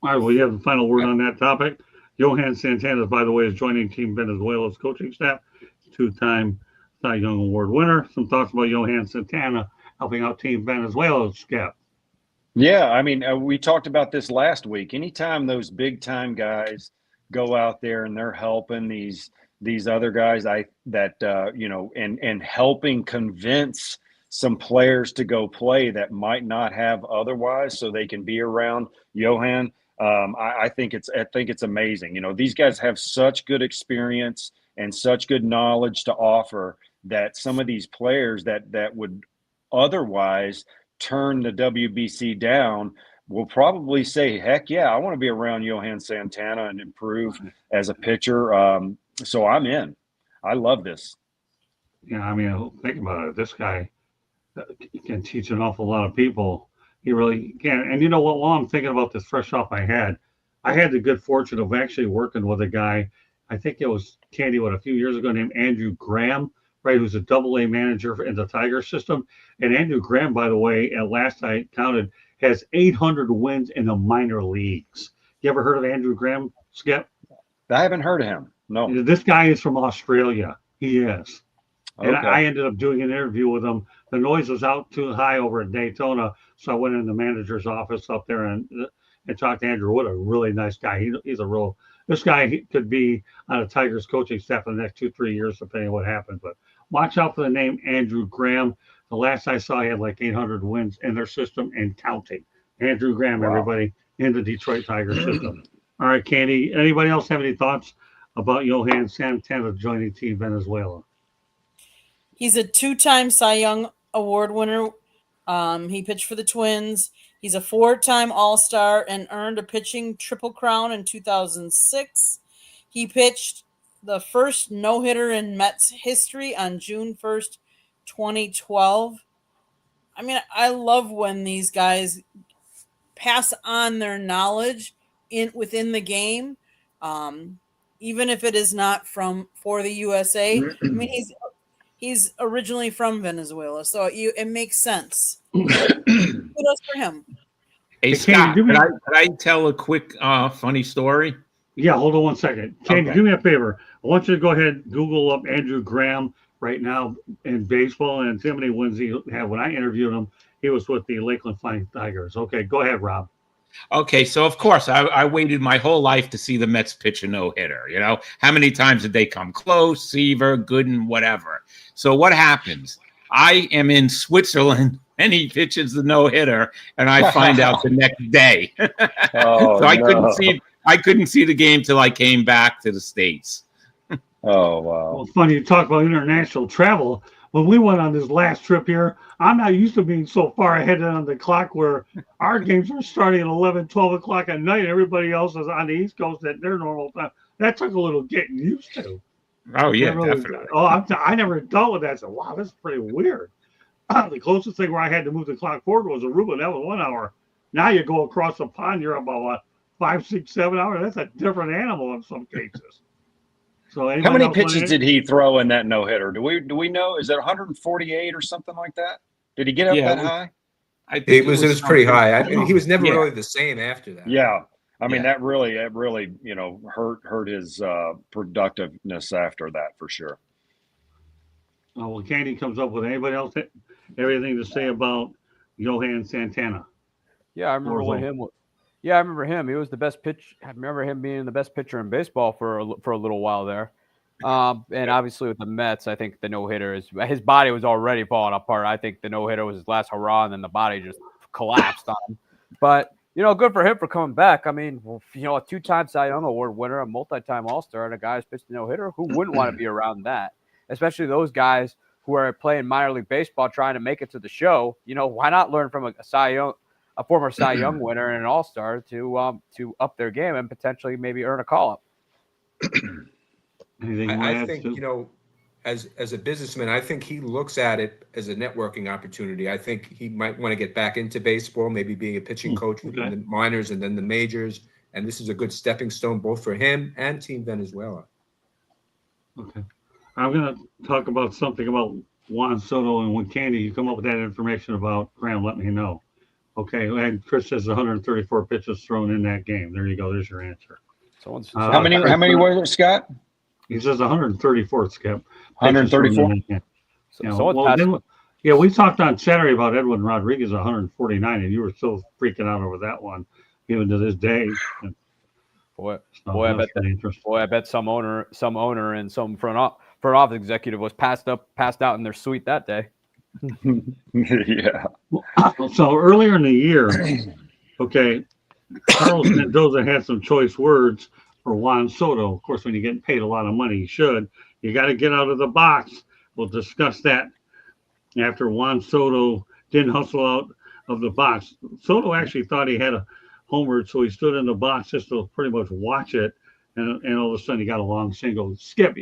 All right. Well, you have the final word on that topic. Johan Santana, by the way, is joining Team Venezuela's coaching staff, two-time Cy Young Award winner. Some thoughts about Johan Santana helping out Team Venezuela, Skip. Yeah, I mean, we talked about this last week. Anytime those big-time guys go out there and they're helping these other guys, and helping convince some players to go play that might not have otherwise, so they can be around Johan. I think it's amazing. These guys have such good experience and such good knowledge to offer that some of these players that would otherwise turn the WBC down will probably say, heck yeah, I want to be around Johan Santana and improve as a pitcher. So I'm in. I love this. Yeah, I mean, think about it. This guy can teach an awful lot of people. He really can. And you know what? While I'm thinking about this fresh off I had the good fortune of actually working with a guy, I think it was a few years ago, named Andrew Graham, right, who's a double-A manager in the Tiger system. And Andrew Graham, by the way, at last I counted, has 800 wins in the minor leagues. You ever heard of Andrew Graham, Skip? I haven't heard of him. No. This guy is from Australia. He is. And Okay. I ended up doing an interview with him. The noise was out too high over at Daytona, so I went in the manager's office up there and talked to Andrew. What a really nice guy. This guy could be on a Tigers coaching staff in the next 2-3 years, depending on what happens. But watch out for the name Andrew Graham. The last I saw, he had like 800 wins in their system and counting. Andrew Graham, wow. Everybody in the Detroit Tigers system. All right, Candy. Anybody else have any thoughts about Johan Santana joining Team Venezuela? He's a two-time Cy Young Award winner. He pitched for the Twins. He's a 4-time All-Star and earned a pitching triple crown in 2006. He pitched the first no-hitter in Mets history on June 1st, 2012. I mean, I love when these guys pass on their knowledge within the game, even if it is not for the USA. I mean, he's originally from Venezuela, so it makes sense. Kudos for him. Hey, Scott, could I tell a quick funny story? Yeah, hold on one second. Candy, Okay. do me a favor. I want you to go ahead and Google up Andrew Graham right now in baseball and see how many wins he had. When I interviewed him, he was with the Lakeland Flying Tigers. Okay, go ahead, Rob. Okay, so of course I waited my whole life to see the Mets pitch a no-hitter. How many times did they come close? Seaver, Gooden, whatever. So what happens? I am in Switzerland and he pitches the no-hitter, and I find out the next day. Oh, so no. I couldn't see the game till I came back to the States. Oh, wow. Well, it's funny you talk about international travel. When we went on this last trip here, I'm not used to being so far ahead on the clock where our games are starting at 11, 12 o'clock at night. Everybody else is on the East Coast at their normal time. That took a little getting used to. Oh, yeah, really, definitely. I never dealt with that. I said, wow, this is pretty weird. The closest thing where I had to move the clock forward was Aruba. That was 1 hour. Now you go across the pond, you're about 5, 6, 7 hours. That's a different animal in some cases. So how many pitches did he throw in that no-hitter? Do we know? Is it 148 or something like that? Did he get up that high? I think it was pretty high. I mean, he was never really the same after that. Yeah. I mean, that really hurt his productiveness after that for sure. Oh, well, Candy comes up with anybody else everything to say about Johan Santana? Yeah, I remember I remember him. He was the best pitch. I remember him being the best pitcher in baseball for a little while there. And obviously with the Mets, I think the no-hitter is his body was already falling apart. I think the no-hitter was his last hurrah, and then the body just collapsed on him. But, good for him for coming back. I mean, a two-time Cy Young Award winner, a multi-time All-Star, and a guy who's pitched a no-hitter, who wouldn't want to be around that? Especially those guys who are playing minor league baseball trying to make it to the show. Why not learn from a former Cy Young winner and an All-Star to up their game and potentially maybe earn a call-up? I think, as a businessman, I think he looks at it as a networking opportunity. I think he might want to get back into baseball, maybe being a pitching coach within the minors and then the majors. And this is a good stepping stone both for him and Team Venezuela. Okay. I'm going to talk about something about Juan Soto, and when Candy, you come up with that information about Graham, let me know. Okay, and Chris says 134 pitches thrown in that game. There you go. There's your answer. How many were there, Scott? He says 134, Skip. 134. We talked on Saturday about Edwin Rodriguez 149, and you were still freaking out over that one, even to this day. I bet some owner and some front office executive was passed out in their suite that day. Yeah. So earlier in the year, okay, Carlos Mendoza had some choice words for Juan Soto. Of course, when you're getting paid a lot of money, you got to get out of the box. We'll discuss that after Juan Soto didn't hustle out of the box. Soto actually thought he had a homer, so he stood in the box just to pretty much watch it, and all of a sudden he got a long single. Skip,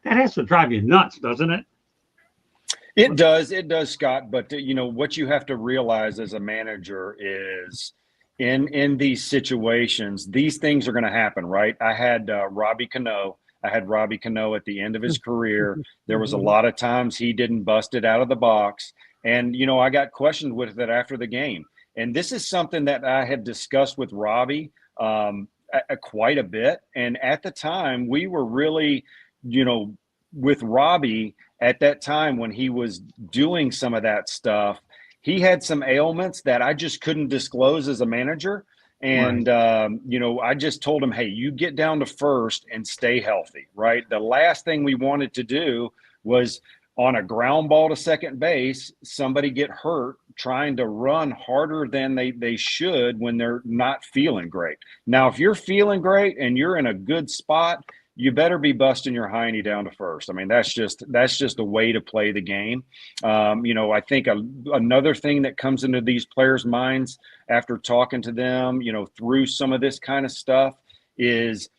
that has to drive you nuts, doesn't it? It does, Scott. But what you have to realize as a manager is, in these situations, these things are going to happen, right? I had Robbie Cano at the end of his career. There was a lot of times he didn't bust it out of the box, and I got questioned with it after the game. And this is something that I had discussed with Robbie quite a bit. And at the time, we were really, with Robbie at that time when he was doing some of that stuff, he had some ailments that I just couldn't disclose as a manager. And, I just told him, hey, you get down to first and stay healthy, right? The last thing we wanted to do was on a ground ball to second base, somebody get hurt trying to run harder than they should when they're not feeling great. Now, if you're feeling great and you're in a good spot, you better be busting your hiney down to first. I mean, that's just a way to play the game. I think another thing that comes into these players' minds after talking to them, through some of this kind of stuff is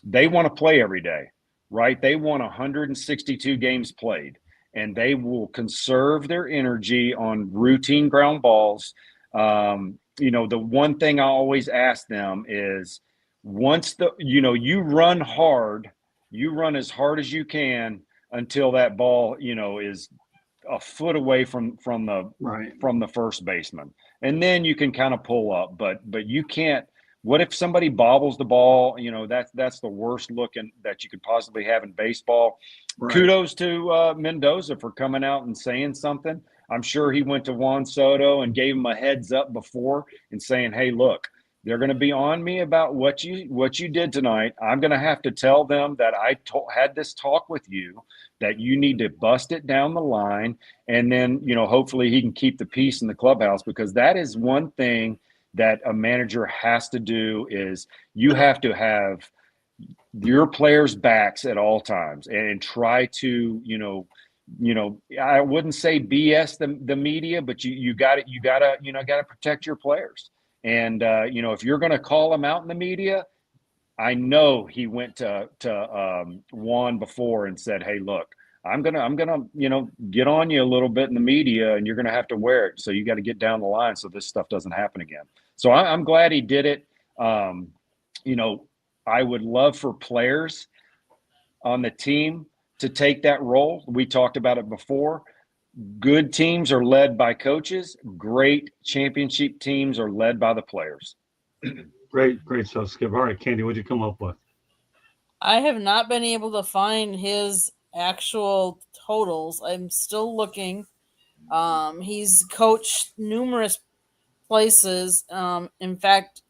they want to play every day, right? They want 162 games played, and they will conserve their energy on routine ground balls. The one thing I always ask them is, once you run hard, you run as hard as you can until that ball, is a foot away from the first baseman, and then you can kind of pull up. But you can't. What if somebody bobbles the ball? That's the worst looking that you could possibly have in baseball. Right. Kudos to Mendoza for coming out and saying something. I'm sure he went to Juan Soto and gave him a heads up before and saying, hey, look, they're going to be on me about what you did tonight. I'm going to have to tell them that I had this talk with you, that you need to bust it down the line. And then, hopefully he can keep the peace in the clubhouse, because that is one thing that a manager has to do is you have to have your players' backs at all times and try to, I wouldn't say BS the media, but you got to protect your players. And, if you're going to call him out in the media, I know he went to Juan before and said, hey, look, I'm going to, get on you a little bit in the media, and you're going to have to wear it. So you got to get down the line so this stuff doesn't happen again. So I'm glad he did it. I would love for players on the team to take that role. We talked about it before. Good teams are led by coaches. Great championship teams are led by the players. Great stuff, Skip. All right, Candy, what'd you come up with? I have not been able to find his actual totals. I'm still looking. He's coached numerous places. In fact,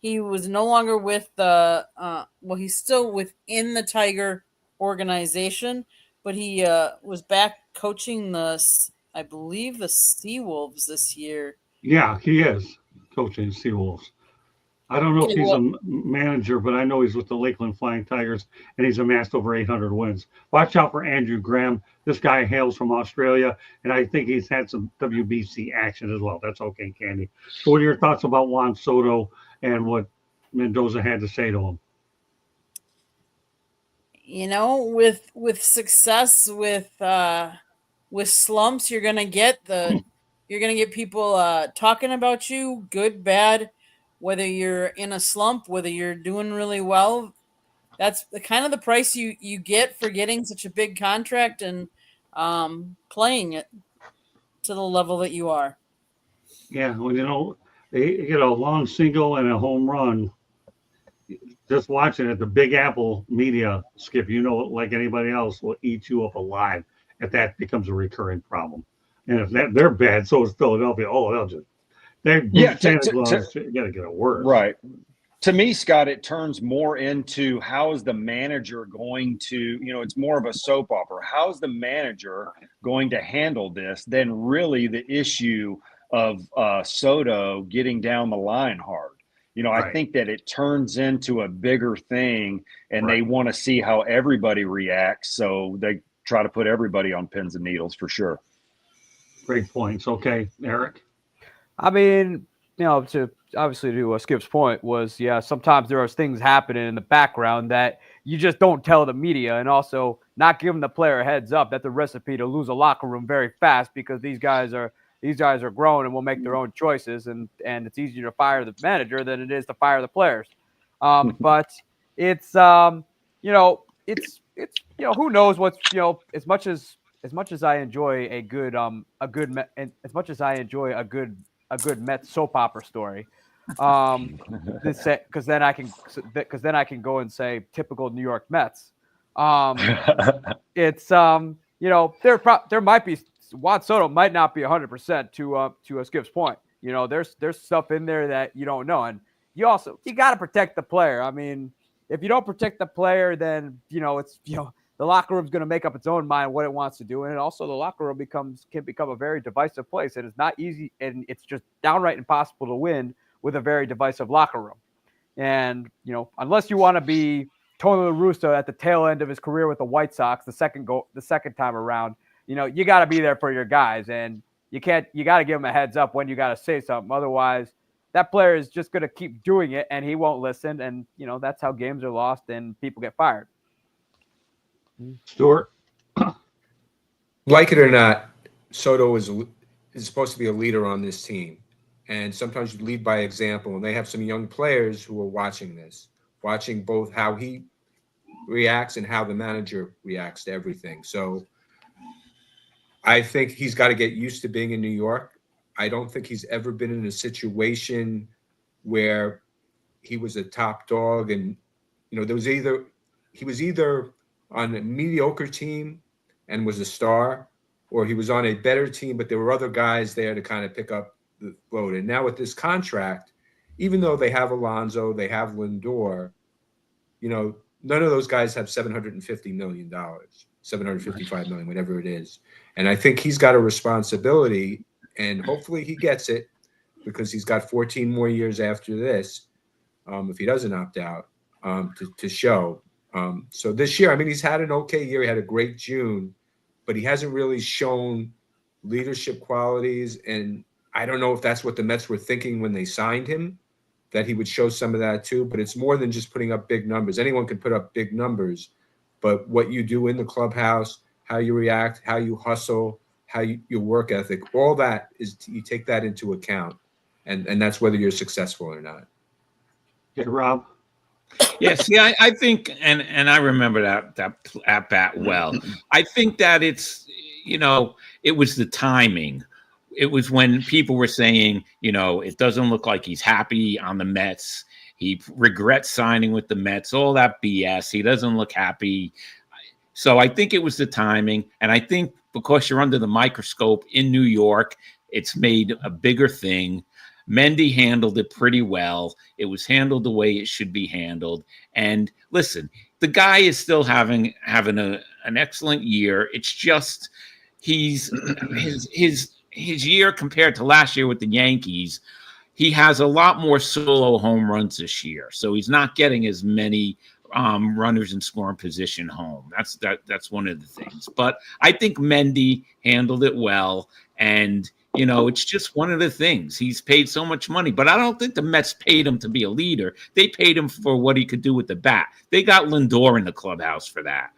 he was no longer with he's still within the Tiger organization, but he was back coaching I believe, the Seawolves this year. Yeah, he is coaching Seawolves. I don't know if Okay, he's a well, manager, but I know he's with the Lakeland Flying Tigers, and he's amassed over 800 wins. Watch out for Andrew Graham. This guy hails from Australia, and I think he's had some WBC action as well. That's okay, Candy. So, what are your thoughts about Juan Soto and what Mendoza had to say to him? with success, with slumps, you're gonna get people talking about you, good, bad, whether you're in a slump, whether you're doing really well. That's the kind of the price you get for getting such a big contract and playing it to the level that you are. Yeah, well, they get a long single and a home run. Just watching it, the Big Apple media, Skip, like anybody else, will eat you up alive if that becomes a recurring problem. And if they're bad, so is Philadelphia. Oh, they Yeah, boot Santa Claus. You got to get it worse. right. To me, Scott, it turns more into how is the manager going to, it's more of a soap opera. How's the manager going to handle this than really the issue of Soto getting down the line hard? I Right. think that it turns into a bigger thing, and they Right. want to see how everybody reacts. So they try to put everybody on pins and needles for sure. Great points. Okay, Eric. I mean, to Skip's point was, yeah, sometimes there are things happening in the background that you just don't tell the media, and also not giving the player a heads up. That's a recipe to lose a locker room very fast, because these guys are grown and will make their own choices, and it's easier to fire the manager than it is to fire the players. But it's who knows what's as much as I enjoy a good as much as I enjoy a good Mets soap opera story, because then I can go and say typical New York Mets. It's there might be Juan Soto might not be 100% to a Skip's point. There's stuff in there that you don't know, and you got to protect the player. I mean, if you don't protect the player, then it's the locker room's going to make up its own mind what it wants to do, and also the locker room can become a very divisive place. It is not easy, and it's just downright impossible to win with a very divisive locker room. And unless you want to be Tony La Russa at the tail end of his career with the White Sox, the second time around, you got to be there for your guys, and you got to give them a heads up when you got to say something. Otherwise, that player is just going to keep doing it, and he won't listen, and that's how games are lost and people get fired. Stuart. Like it or not, Soto is supposed to be a leader on this team. And sometimes you lead by example. And they have some young players who are watching both how he reacts and how the manager reacts to everything. So I think he's got to get used to being in New York. I don't think he's ever been in a situation where he was a top dog. And, he was either on a mediocre team and was a star, or he was on a better team, but there were other guys there to kind of pick up the load. And now with this contract, even though they have Alonso, they have Lindor, none of those guys have $750 million, $755 million, whatever it is. And I think he's got a responsibility, and hopefully he gets it, because he's got 14 more years after this, if he doesn't opt out, to show. So this year, I mean, he's had an okay year. He had a great June, but he hasn't really shown leadership qualities. And I don't know if that's what the Mets were thinking when they signed him, that he would show some of that too. But it's more than just putting up big numbers. Anyone can put up big numbers, but what you do in the clubhouse, how you react, how you hustle, your work ethic, all that you take that into account. And that's whether you're successful or not. Okay, Rob. Yeah, see, I think, and I remember that at bat well. I think that it's, it was the timing. It was when people were saying, it doesn't look like he's happy on the Mets. He regrets signing with the Mets, all that BS. He doesn't look happy. So I think it was the timing. And I think because you're under the microscope in New York, it's made a bigger thing. Mendy handled it pretty well. It was handled the way it should be handled. And listen, the guy is still having an excellent year. It's just he's his year compared to last year with the Yankees. He has a lot more solo home runs this year, so he's not getting as many runners in scoring position home. That's one of the things. But I think Mendy handled it well, and it's just one of the things. He's paid so much money, but I don't think the Mets paid him to be a leader. They paid him for what he could do with the bat. They got Lindor in the clubhouse for that.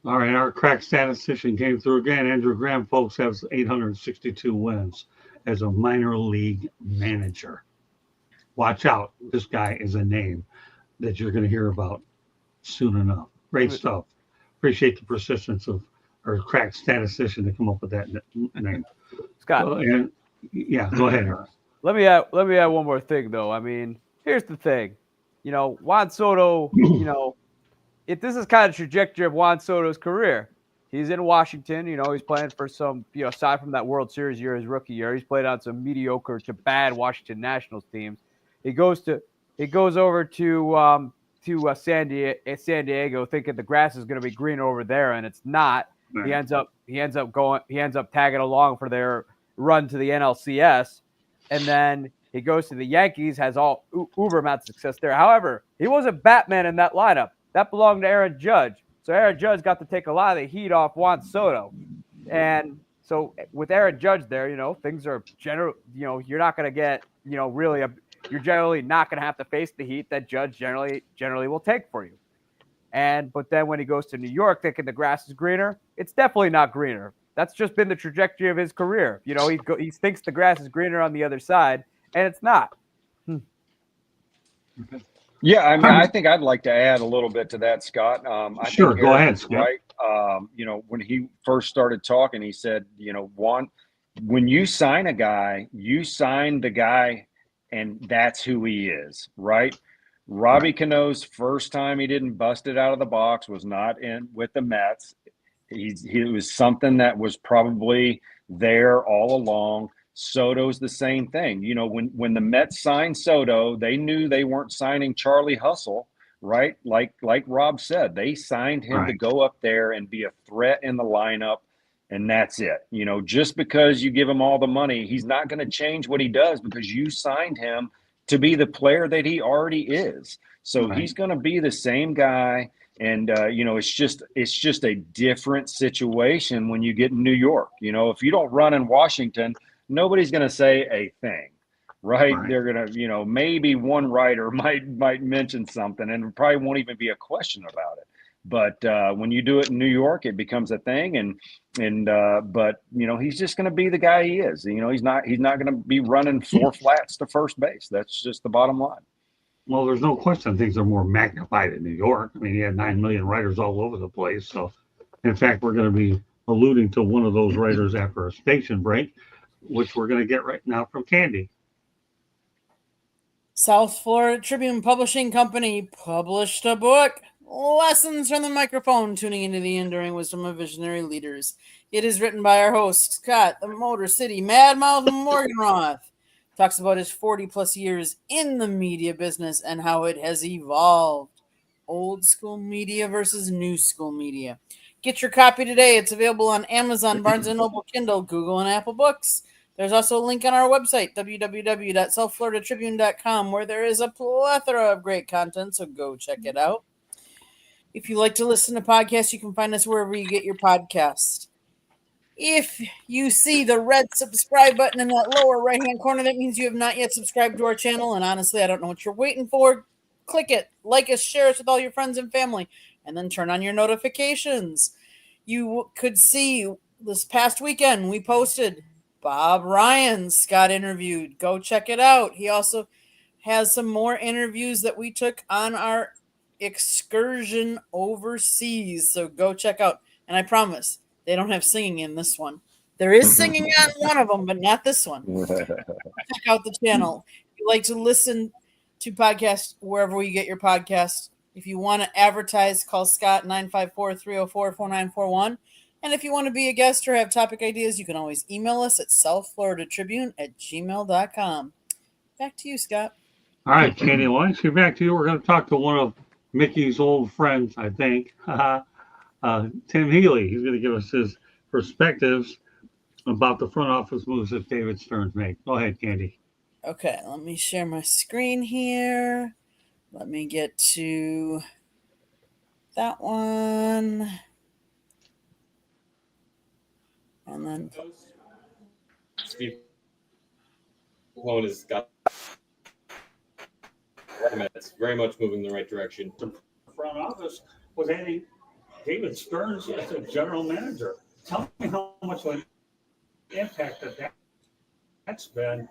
All right, our crack statistician came through again. Andrew Graham, folks, has 862 wins as a minor league manager. Watch out. This guy is a name that you're going to hear about soon enough. Great stuff. Appreciate the persistence of our crack statistician to come up with that name. Scott. Go ahead, Aaron. Let me add one more thing, though. I mean, here's the thing. Juan Soto, if this is kind of the trajectory of Juan Soto's career. He's in Washington. He's playing for some, aside from that World Series year, his rookie year, he's played on some mediocre to bad Washington Nationals teams. He goes over to San Diego, thinking the grass is going to be green over there, and it's not. Right. He ends up tagging along for their run to the NLCS, and then he goes to the Yankees, has all uber amount of success there. However, he wasn't Batman in that lineup. That belonged to Aaron Judge. So Aaron Judge got to take a lot of the heat off Juan Soto. And so with Aaron Judge there, things are you're not going to get, you're generally not going to have to face the heat that Judge generally will take for you. But then when he goes to New York thinking the grass is greener, it's definitely not greener. That's just been the trajectory of his career. He thinks the grass is greener on the other side, and it's not. Yeah, I mean, I think I'd like to add a little bit to that, Scott. Sure, go ahead, Scott. Right. When he first started talking, he said, Juan, when you sign a guy, you sign the guy, and that's who he is, right? Robbie Cano's first time he didn't bust it out of the box was not in with the Mets. He was something that was probably there all along. Soto's the same thing. When the Mets signed Soto, they knew they weren't signing Charlie Hustle, right? Like Rob said, they signed him to go up there and be a threat in the lineup, and that's it. Just because you give him all the money, he's not going to change what he does because you signed him to be the player that he already is. So he's going to be the same guy. And, it's just a different situation when you get in New York. If you don't run in Washington, nobody's going to say a thing, right? They're going to, maybe one writer might mention something, and it probably won't even be a question about it. But when you do it in New York, it becomes a thing. But he's just going to be the guy he is. He's not going to be running 4 flats to first base. That's just the bottom line. Well, there's no question things are more magnified in New York. I mean, he had 9 million writers all over the place. So, in fact, we're going to be alluding to one of those writers after a station break, which we're going to get right now from Candy. South Florida Tribune Publishing Company published a book, Lessons from the Microphone, Tuning into the Enduring Wisdom of Visionary Leaders. It is written by our host, Scott, the Motor City Madmouth Morganroth. Talks about his 40-plus years in the media business and how it has evolved. Old school media versus new school media. Get your copy today. It's available on Amazon, Barnes & Noble, Kindle, Google, and Apple Books. There's also a link on our website, www.southfloridatribune.com, where there is a plethora of great content, so go check it out. If you like to listen to podcasts, you can find us wherever you get your podcast. If you see the red subscribe button in that lower right-hand corner, that means you have not yet subscribed to our channel, and honestly, I don't know what you're waiting for. Click it, like us, share us with all your friends and family, and then turn on your notifications. You could see this past weekend, we posted Bob Ryan got interviewed. Go check it out. He also has some more interviews that we took on our excursion overseas, so go check out. And I promise, they don't have singing in this one. There is singing on one of them, but not this one. Check out the channel. If you like to listen to podcasts wherever you get your podcasts, if you want to advertise, call Scott 954-304-4941. And if you want to be a guest or have topic ideas, you can always email us at southfloridatribune@gmail.com. Back to you, Scott. All right, Candy, well, let's get back to you. We're going to talk to one of Mickey's old friends, I think, Tim Healy. He's going to give us his perspectives about the front office moves that David Stearns made. Go ahead, Candy. Okay, let me share my screen here. Let me get to that one. And then Steve Cohen has got it's very much moving in the right direction. The front office was adding David Stearns as a general manager. Tell me how much of an impact that's been,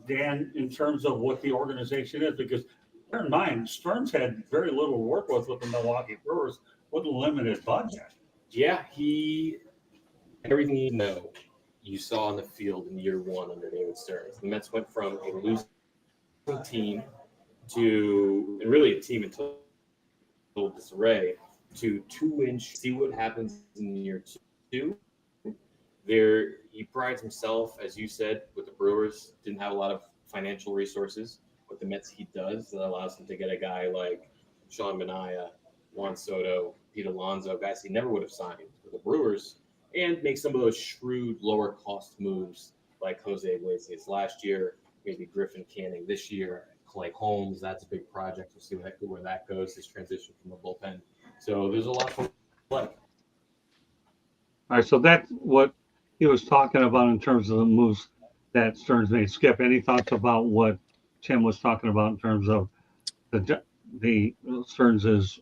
Dan, in terms of what the organization is. Because bear in mind, Stearns had very little to work with the Milwaukee Brewers with a limited budget. Yeah, everything you know, you saw on the field in year one under David Stearns. The Mets went from a losing team to, and really a team in total disarray, to 2-inch. See what happens in year two. He prides himself, as you said, with the Brewers. Didn't have a lot of financial resources. With the Mets, he does. That allows him to get a guy like Sean Manaea, Juan Soto, Pete Alonso, guys he never would have signed with the Brewers, and make some of those shrewd, lower-cost moves like Jose Iglesias last year, maybe Griffin Canning this year, Clay Holmes. That's a big project. We'll see where that goes, his transition from the bullpen. So there's a lot to like. All right, so that's what he was talking about in terms of the moves that Stearns made. Skip, any thoughts about what Tim was talking about in terms of the Stearns'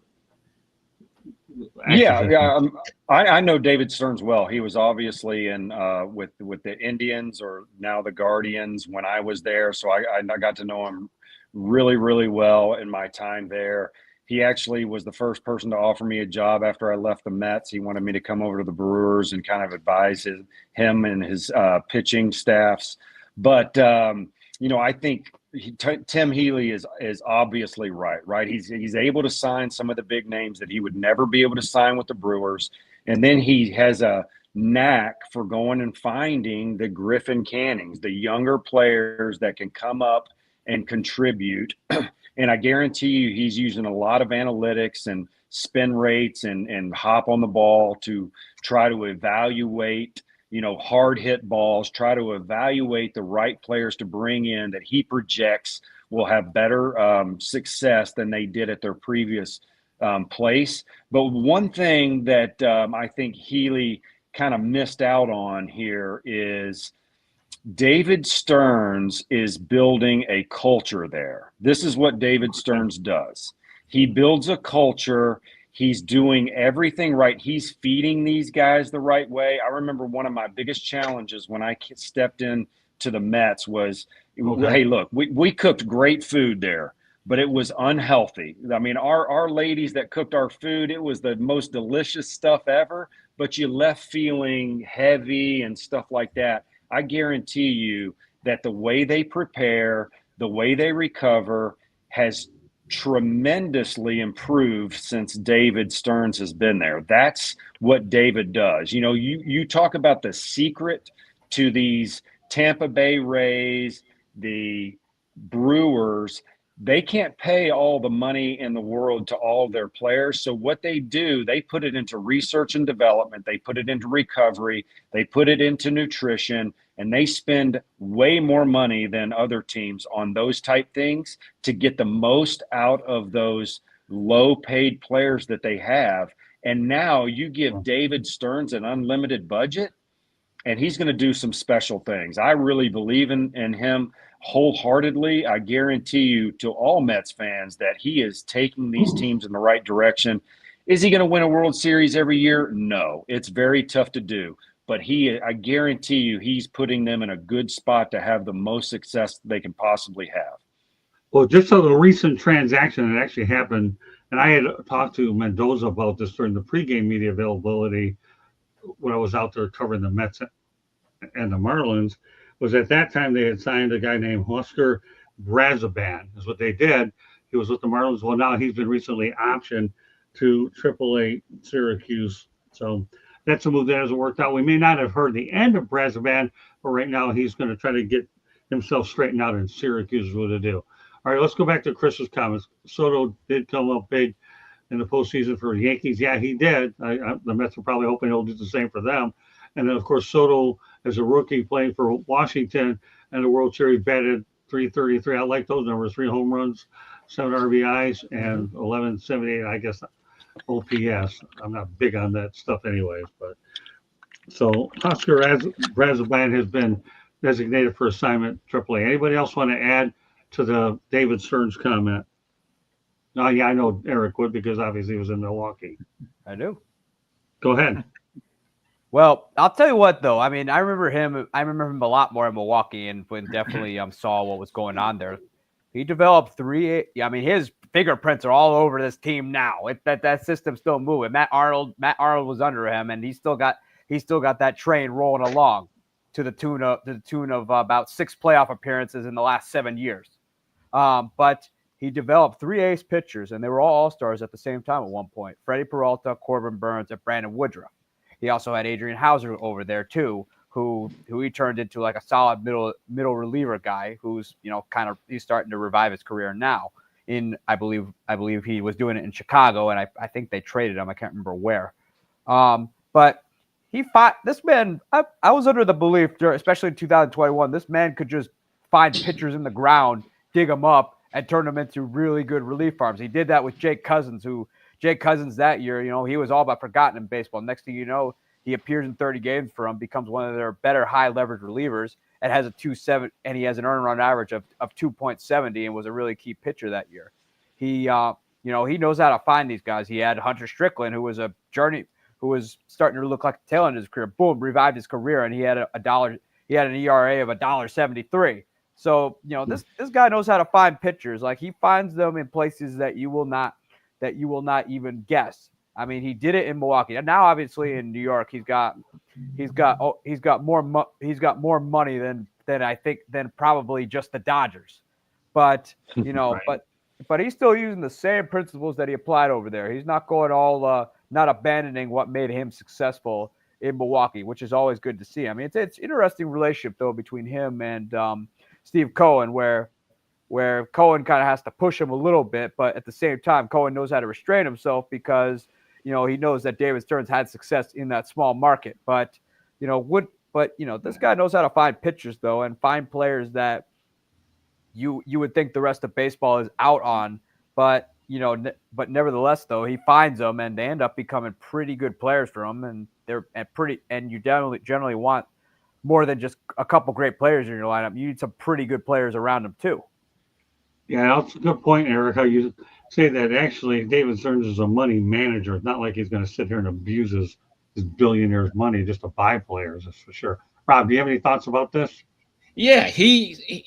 I know David Stearns well. He was obviously in with the Indians, or now the Guardians, when I was there. So I got to know him really, really well in my time there. He actually was the first person to offer me a job after I left the Mets. He wanted me to come over to the Brewers and kind of advise him and his pitching staffs. But I think Tim Healy is obviously right. He's able to sign some of the big names that he would never be able to sign with the Brewers, and then he has a knack for going and finding the Griffin Cannings, the younger players that can come up and contribute. And I guarantee you, he's using a lot of analytics and spin rates and hop on the ball to try to evaluate, hard hit balls, try to evaluate the right players to bring in that he projects will have better success than they did at their previous place. But one thing that I think Healy kind of missed out on here is David Stearns is building a culture there. This is what David Stearns does. He builds a culture. He's doing everything right. He's feeding these guys the right way. I remember one of my biggest challenges when I stepped in to the Mets was, hey, look, we cooked great food there, but it was unhealthy. I mean, our ladies that cooked our food, it was the most delicious stuff ever, but you left feeling heavy and stuff like that. I guarantee you that the way they prepare, the way they recover has tremendously improved since David Stearns has been there. That's what David does. You talk about the secret to these Tampa Bay Rays, the Brewers. They can't pay all the money in the world to all their players. So what they do, they put it into research and development. They put it into recovery. They put it into nutrition, and they spend way more money than other teams on those type things to get the most out of those low paid players that they have. And now you give David Stearns an unlimited budget, and he's going to do some special things. I really believe in him wholeheartedly. I guarantee you, to all Mets fans, that he is taking these teams in the right direction. Is he going to win a World Series every year? No, it's very tough to do. But I guarantee you, he's putting them in a good spot to have the most success they can possibly have. Well, just so the recent transaction that actually happened, and I had talked to Mendoza about this during the pregame media availability when I was out there covering the Mets and the Marlins, was at that time they had signed a guy named Husker Brazoban, is what they did. He was with the Marlins. Well, now he's been recently optioned to AAA Syracuse. So that's a move that hasn't worked out. We may not have heard the end of Brazoban, but right now he's going to try to get himself straightened out in Syracuse what to do. All right, let's go back to Chris's comments. Soto did come up big in the postseason for the Yankees. Yeah, he did. The Mets are probably hoping he'll do the same for them. And then, of course, Soto, as a rookie playing for Washington and the World Series, batted 333. I like those numbers: 3 home runs, 7 RBIs, and 1178. I guess OPS. I'm not big on that stuff, anyways. But so Oscar Brazoban has been designated for assignment AAA. Anybody else want to add to the David Stearns comment? Oh, yeah, I know Eric would because obviously he was in Milwaukee. I do. Go ahead. Well, I'll tell you what, though. I mean, I remember him a lot more in Milwaukee, and when definitely saw what was going on there. He developed 3. I mean, his fingerprints are all over this team now. That system's still moving. Matt Arnold was under him, and he still got that train rolling along to the tune of about 6 playoff appearances in the last 7 years. But he developed 3 ace pitchers, and they were all all-stars at the same time at one point. Freddie Peralta, Corbin Burns, and Brandon Woodruff. He also had Adrian Hauser over there too, who he turned into like a solid middle reliever guy who's he's starting to revive his career now. I believe he was doing it in Chicago, and I think they traded him. I can't remember where. But this man. I was under the belief, especially in 2021, this man could just find pitchers in the ground, dig them up, and turn them into really good relief arms. He did that with Jake Cousins, that year, he was all but forgotten in baseball. Next thing you know, he appears in 30 games for them, becomes one of their better high leverage relievers, and has a 2.7, and he has an earned run average of 2.70, and was a really key pitcher that year. He knows how to find these guys. He had Hunter Strickland, who was starting to look like the tail end of his career. Boom, revived his career, and he had he had an ERA of $1.73. So, this guy knows how to find pitchers. Like, he finds them in places that you will not even guess. I mean, he did it in Milwaukee. And now, obviously, in New York, he's got more money than probably just the Dodgers. But right. but he's still using the same principles that he applied over there. He's not going not abandoning what made him successful in Milwaukee, which is always good to see. I mean, it's interesting relationship though between him and Steve Cohen, where Cohen kind of has to push him a little bit, but at the same time, Cohen knows how to restrain himself because, he knows that David Stearns had success in that small market. But, this guy knows how to find pitchers though, and find players that you would think the rest of baseball is out on, but nevertheless though, he finds them and they end up becoming pretty good players for him, and you generally want more than just a couple great players in your lineup. You need some pretty good players around them too. Yeah, that's a good point, Eric, how you say that. Actually, David Stearns is a money manager. It's not like he's going to sit here and abuse his billionaire's money just to buy players, that's for sure. Rob, do you have any thoughts about this? Yeah,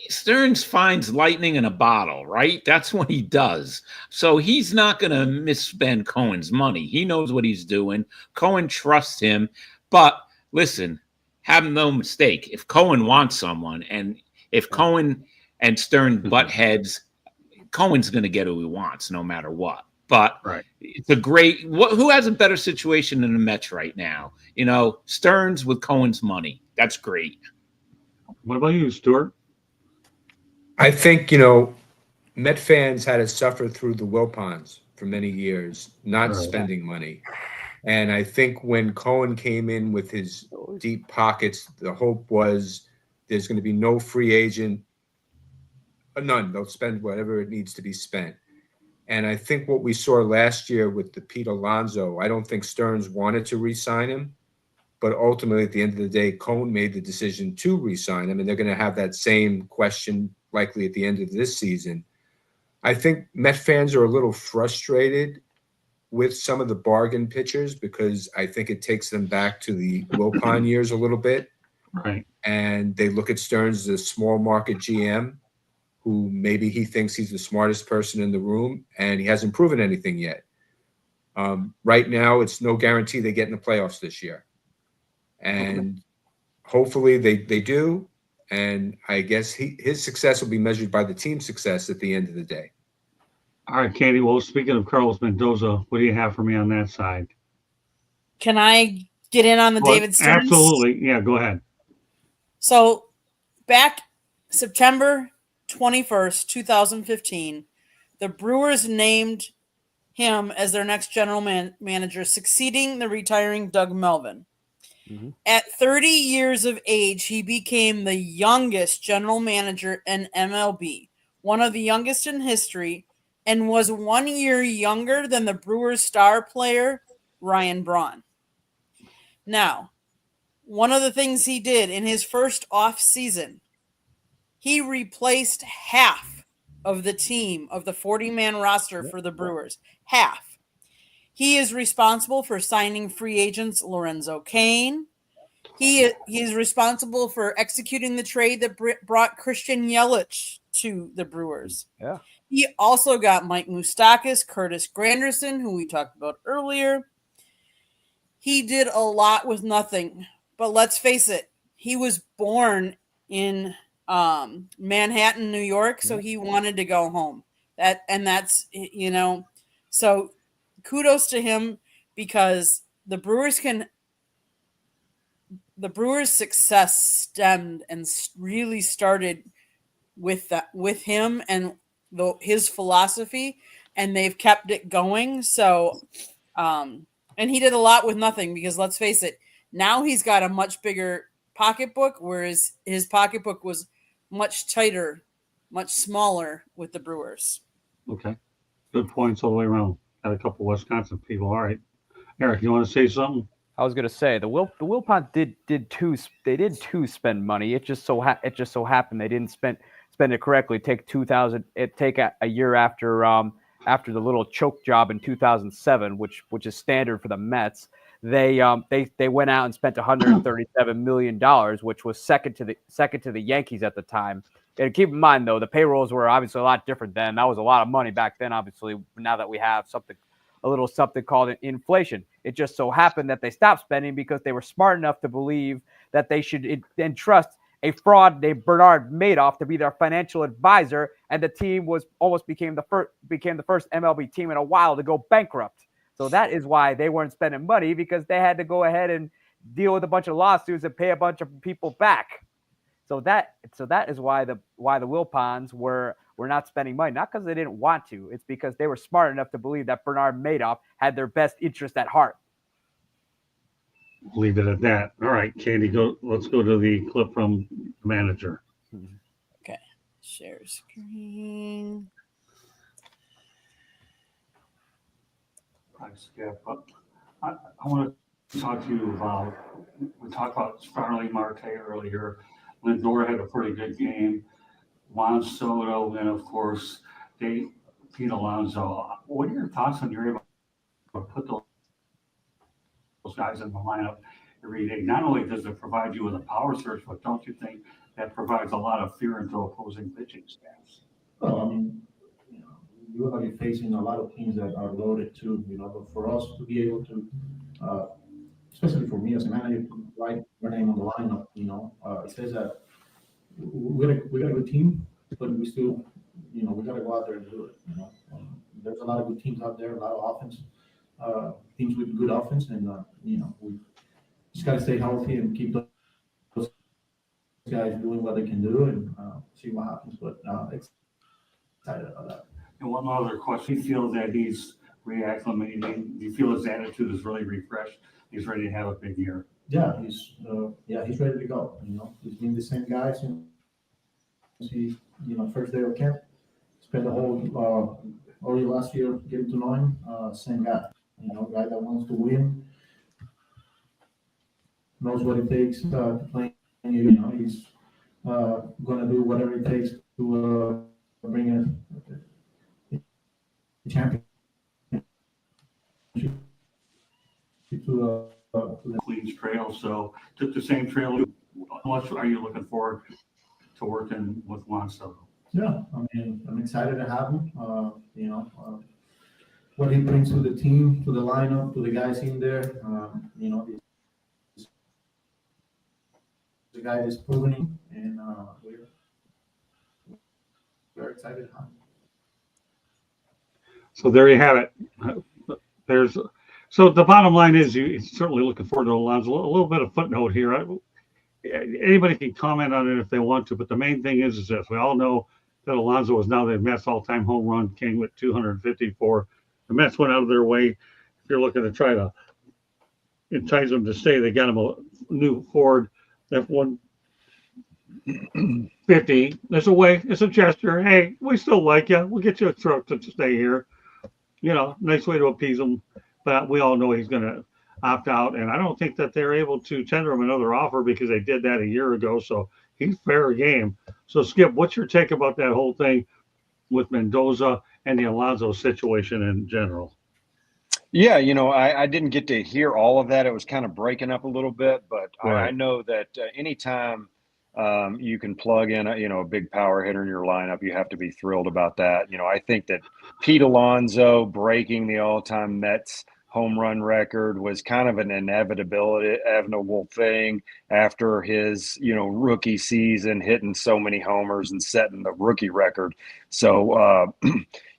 Stearns finds lightning in a bottle, right? That's what he does. So he's not going to misspend Cohen's money. He knows what he's doing. Cohen trusts him. But listen, have no mistake. If Cohen wants someone, and if Cohen and Stearns butt heads, Cohen's going to get who he wants no matter what. But right. It's a great – who has a better situation than the Mets right now? Stearns with Cohen's money. That's great. What about you, Stuart? I think, Met fans had to suffer through the Wilpons for many years, not spending money. And I think when Cohen came in with his deep pockets, the hope was there's going to be no free agent, none. They'll spend whatever it needs to be spent. And I think what we saw last year with the Pete Alonso, I don't think Stearns wanted to re-sign him. But ultimately, at the end of the day, Cohen made the decision to re-sign him, and they're going to have that same question likely at the end of this season. I think Met fans are a little frustrated with some of the bargain pitchers because I think it takes them back to the Wilpon years a little bit. Right. And they look at Stearns as a small market GM who maybe he thinks he's the smartest person in the room, and he hasn't proven anything yet. Right now, it's no guarantee they get in the playoffs this year. And hopefully they do. And I guess his success will be measured by the team's success at the end of the day. All right, Katie. Well, speaking of Carlos Mendoza, what do you have for me on that side? Can I get in on the David Stearns? Absolutely. Yeah, go ahead. So back September 21st, 2015, the Brewers named him as their next general manager, succeeding the retiring Doug Melvin. Mm-hmm. At 30 years of age, he became the youngest general manager in MLB, one of the youngest in history, and was 1 year younger than the Brewers star player Ryan Braun. Now, one of the things he did in his first off season, he replaced half of the team of the 40-man roster for the Brewers. Half. He is responsible for signing free agents Lorenzo Cain. He is responsible for executing the trade that brought Christian Yelich to the Brewers. Yeah. He also got Mike Moustakas, Curtis Granderson, who we talked about earlier. He did a lot with nothing. But let's face it, he was born in Manhattan, New York, so he wanted to go home. That's so kudos to him, because the Brewers' success stemmed and really started with him and his philosophy, and they've kept it going. So, and he did a lot with nothing, because let's face it, now he's got a much bigger pocketbook, whereas his pocketbook was much tighter, much smaller with the Brewers. Okay. Good points all the way around. Got a couple Wisconsin people. All right. Eric, you want to say something? I was gonna say the Wilpons did spend money. It just so happened they didn't spend it correctly. Take a year after the little choke job in 2007, which is standard for the Mets. They went out and spent $137 million, which was second to the Yankees at the time. And keep in mind, though, the payrolls were obviously a lot different then. That was a lot of money back then, obviously. Now that we have a little something called inflation. It just so happened that they stopped spending because they were smart enough to believe that they should entrust a fraud named Bernard Madoff to be their financial advisor, and the team became the first MLB team in a while to go bankrupt. So that is why they weren't spending money, because they had to go ahead and deal with a bunch of lawsuits and pay a bunch of people back. So that is why the Wilpons were not spending money, not because they didn't want to. It's because they were smart enough to believe that Bernard Madoff had their best interest at heart. Leave it at that. All right, Candy, let's go to the clip from the manager. Okay. Share screen. I want to talk to you about, we talked about Starling Marte earlier. Lindor had a pretty good game. Juan Soto, and of course, Pete Alonso. What are your thoughts on you're able to put those guys in the lineup every day? Not only does it provide you with a power surge, but don't you think that provides a lot of fear into opposing pitching staffs? Well, I mean, you're going to be facing a lot of teams that are loaded too, but for us to be able to, especially for me as a manager, to write your name on the lineup, it says that we got a good team, but we still, we got to go out there and do it. There's a lot of good teams out there, a lot of offense, teams with good offense, and we just got to stay healthy and keep those guys doing what they can do and see what happens. But excited about that. And one other question: do you feel that he's reacclimating? Do you feel his attitude is really refreshed? He's ready to have a big year. Yeah, he's ready to go. He's been the same guy since he, first day of camp. Spent the whole early last year getting to know him. Same guy. Guy that wants to win, knows what it takes to play. He's gonna do whatever it takes to bring a champion to the Cleans trail, so took the same trail. What are you looking forward to working with Juan Soto? Yeah, I mean, I'm excited to have him. What he brings to the team, to the lineup, to the guys in there. He's the guy that's proven, and we're excited to have him. So there you have it. So the bottom line is, you're certainly looking forward to Alonso. A little bit of footnote here. anybody can comment on it if they want to, but the main thing is this: we all know that Alonso is now the Mets all-time home run king with 254. The Mets went out of their way. If you're looking to try to entice them to stay, they got him a new Ford F-150. It's a way. It's a gesture. Hey, we still like you. We'll get you a truck to stay here. Nice way to appease him. But we all know he's going to opt out, and I don't think that they're able to tender him another offer because they did that a year ago. So he's fair game. So Skip, what's your take about that whole thing with Mendoza and the Alonso situation in general? Yeah, I didn't get to hear all of that. It was kind of breaking up a little bit, but Right. I know that anytime you can plug in a big power hitter in your lineup, you have to be thrilled about that. I think that Pete Alonso breaking the all-time Mets home run record was kind of an inevitable thing after his rookie season, hitting so many homers and setting the rookie record. So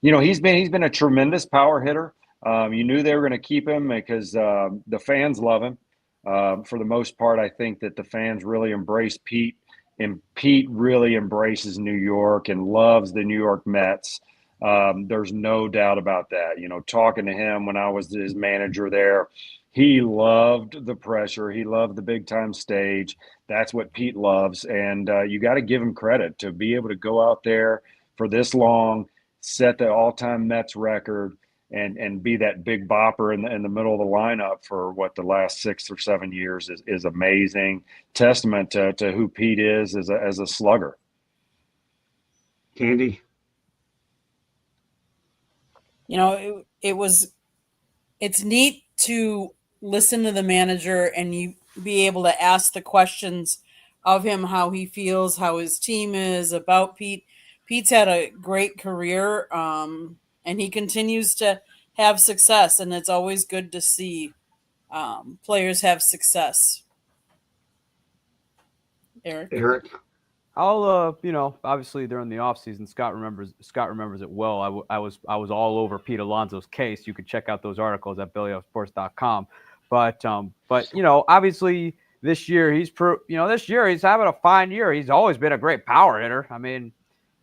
he's been a tremendous power hitter. You knew they were going to keep him because the fans love him. For the most part, I think that the fans really embrace Pete, and Pete really embraces New York and loves the New York Mets. There's no doubt about that. Talking to him when I was his manager there, he loved the pressure. He loved the big time stage. That's what Pete loves. And you got to give him credit to be able to go out there for this long, set the all-time Mets record, and be that big bopper in the middle of the lineup for the last 6 or 7 years is amazing. Testament to who Pete is as a slugger. Candy? It's neat to listen to the manager and you be able to ask the questions of him, how he feels, how his team is about Pete. Pete's had a great career, and he continues to have success, and it's always good to see players have success. Eric? I'll, obviously during the offseason, Scott remembers it well. I was all over Pete Alonso's case. You could check out those articles at BellyUpSports.com. But obviously this year he's having a fine year. He's always been a great power hitter. I mean,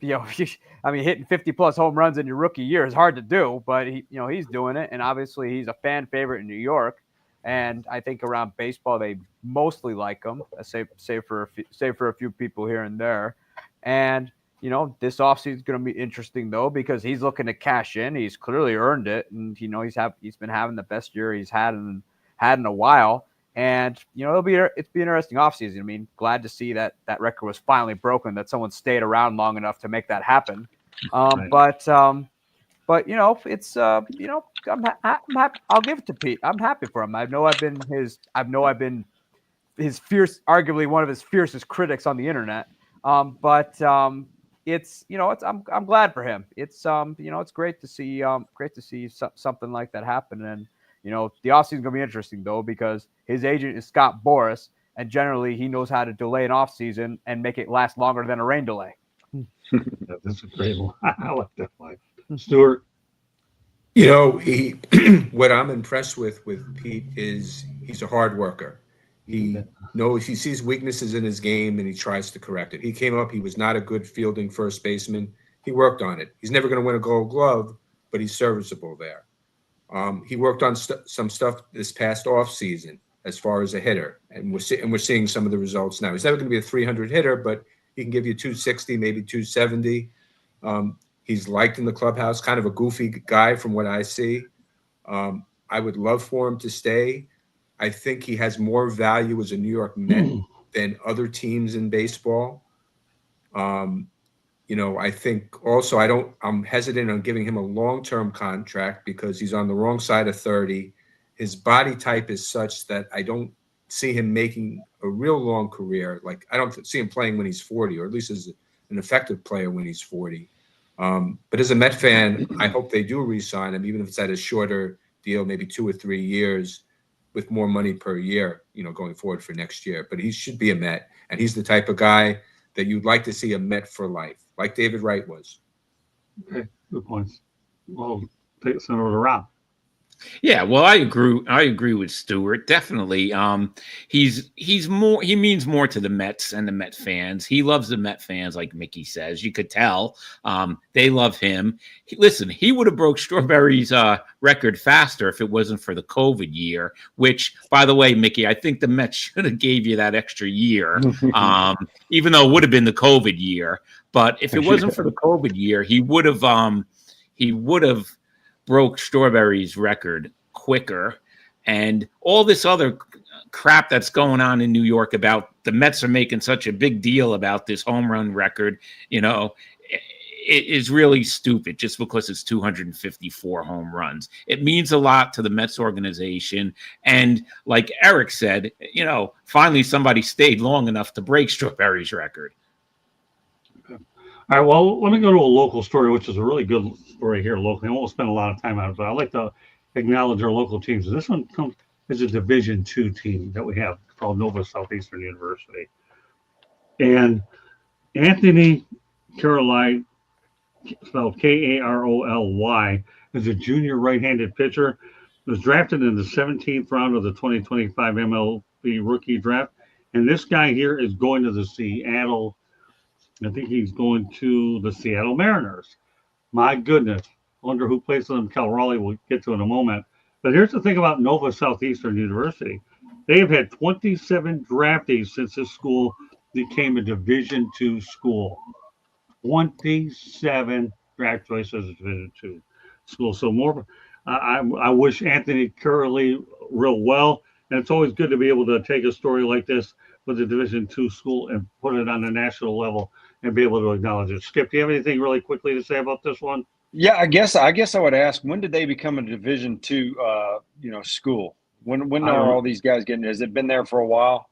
hitting 50 plus home runs in your rookie year is hard to do, but he's doing it. And obviously he's a fan favorite in New York. And I think around baseball, they mostly like him, save for a few people here and there. And, this offseason is going to be interesting, though, because he's looking to cash in. He's clearly earned it. And, he's been having the best year he's had in a while. And, it's be an interesting offseason. I mean, glad to see that record was finally broken, that someone stayed around long enough to make that happen. But it's I'm happy. I'll give it to Pete. I'm happy for him. I've been his fierce, arguably one of his fiercest critics on the internet. I'm glad for him. It's great to see something like that happen. And the offseason is gonna be interesting though, because his agent is Scott Boras, and generally he knows how to delay an offseason and make it last longer than a rain delay. That's a great one. I like that one. Stuart? What I'm impressed with Pete is he's a hard worker. He sees weaknesses in his game and he tries to correct it. He came up, he was not a good fielding first baseman. He worked on it. He's never going to win a Gold Glove, but he's serviceable there. He worked on some stuff this past off season as far as a hitter, and we're seeing some of the results now. He's never going to be a 300 hitter, but he can give you 260, maybe 270. He's liked in the clubhouse, kind of a goofy guy from what I see. I would love for him to stay. I think he has more value as a New York Met than other teams in baseball. I think also I'm hesitant on giving him a long-term contract because he's on the wrong side of 30. His body type is such that I don't see him making a real long career. Like, I don't see him playing when he's 40, or at least as an effective player when he's 40. But as a Met fan, I hope they do re-sign him, even if it's at a shorter deal, maybe 2 or 3 years, with more money per year, going forward for next year. But he should be a Met, and he's the type of guy that you'd like to see a Met for life, like David Wright was. Okay, good points. Well, send it over to Rob. Yeah, well, I agree. I agree with Stewart. Definitely. He means more to the Mets and the Met fans. He loves the Met fans, like Mickey says. You could tell. They love him. Listen, he would have broke Strawberry's record faster if it wasn't for the COVID year. Which, by the way, Mickey, I think the Mets should have gave you that extra year, even though it would have been the COVID year. But if it wasn't for the COVID year, he would have. He would have broke Strawberry's record quicker, and all this other crap that's going on in New York about the Mets are making such a big deal about this home run record, it is really stupid just because it's 254 home runs. It means a lot to the Mets organization. And like Eric said, finally somebody stayed long enough to break Strawberry's record. All right, well, let me go to a local story, which is a really good story here locally. I won't spend a lot of time on it, but I like to acknowledge our local teams. This one is a Division II team that we have called Nova Southeastern University. And Anthony Caroly, spelled Karoly, is a junior right-handed pitcher. Was drafted in the 17th round of the 2025 MLB rookie draft. And this guy here is going to the Seattle. I think he's going to the Seattle Mariners. My goodness. I wonder who plays for them. Cal Raleigh we'll get to in a moment. But here's the thing about Nova Southeastern University. They have had 27 draftees since this school became a Division II school. 27 draft choices as a Division II school. So more, I wish Anthony Curley real well. And it's always good to be able to take a story like this with a Division II school and put it on the national level and be able to acknowledge it. Skip, do you have anything really quickly to say about this one? Yeah, I guess I would ask, when did they become a Division II, school? When are all these guys getting? Has it been there for a while?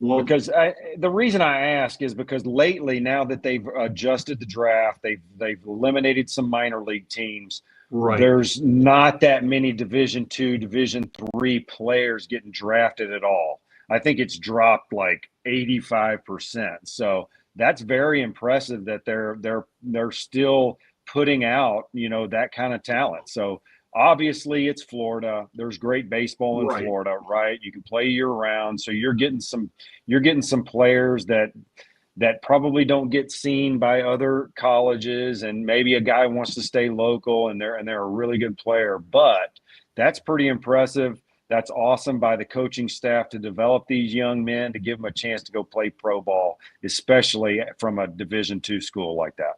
Well, because the reason I ask is because lately, now that they've adjusted the draft, they've eliminated some minor league teams. Right. There's not that many Division II, Division III players getting drafted at all. I think it's dropped like 85%. So that's very impressive that they're still putting out, that kind of talent. So obviously it's Florida. There's great baseball in Florida, right? You can play year round. So you're getting some players that probably don't get seen by other colleges, and maybe a guy wants to stay local and they're a really good player. But that's pretty impressive. That's awesome by the coaching staff to develop these young men, to give them a chance to go play pro ball, especially from a Division II school like that.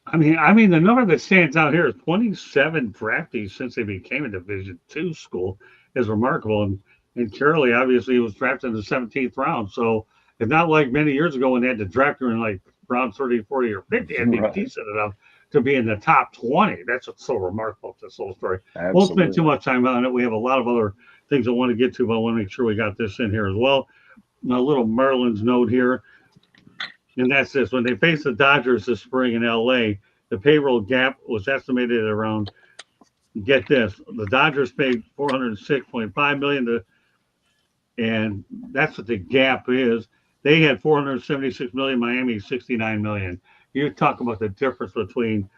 I mean, the number that stands out here is 27 draftees since they became a Division II school is remarkable. And Curley obviously was drafted in the 17th round. So it's not like many years ago when they had to draft her in like round 30, 40, or 50 and be decent enough to be in the top 20. That's what's so remarkable to this whole story. Absolutely. Won't spend too much time on it. We have a lot of other things I want to get to, but I want to make sure we got this in here as well. A little Marlins note here, and that's this. When they faced the Dodgers this spring in LA, the payroll gap was estimated at around, get this, the Dodgers paid $406.5 million and that's what the gap is. They had $476 million, Miami $69 million. You talk about the difference between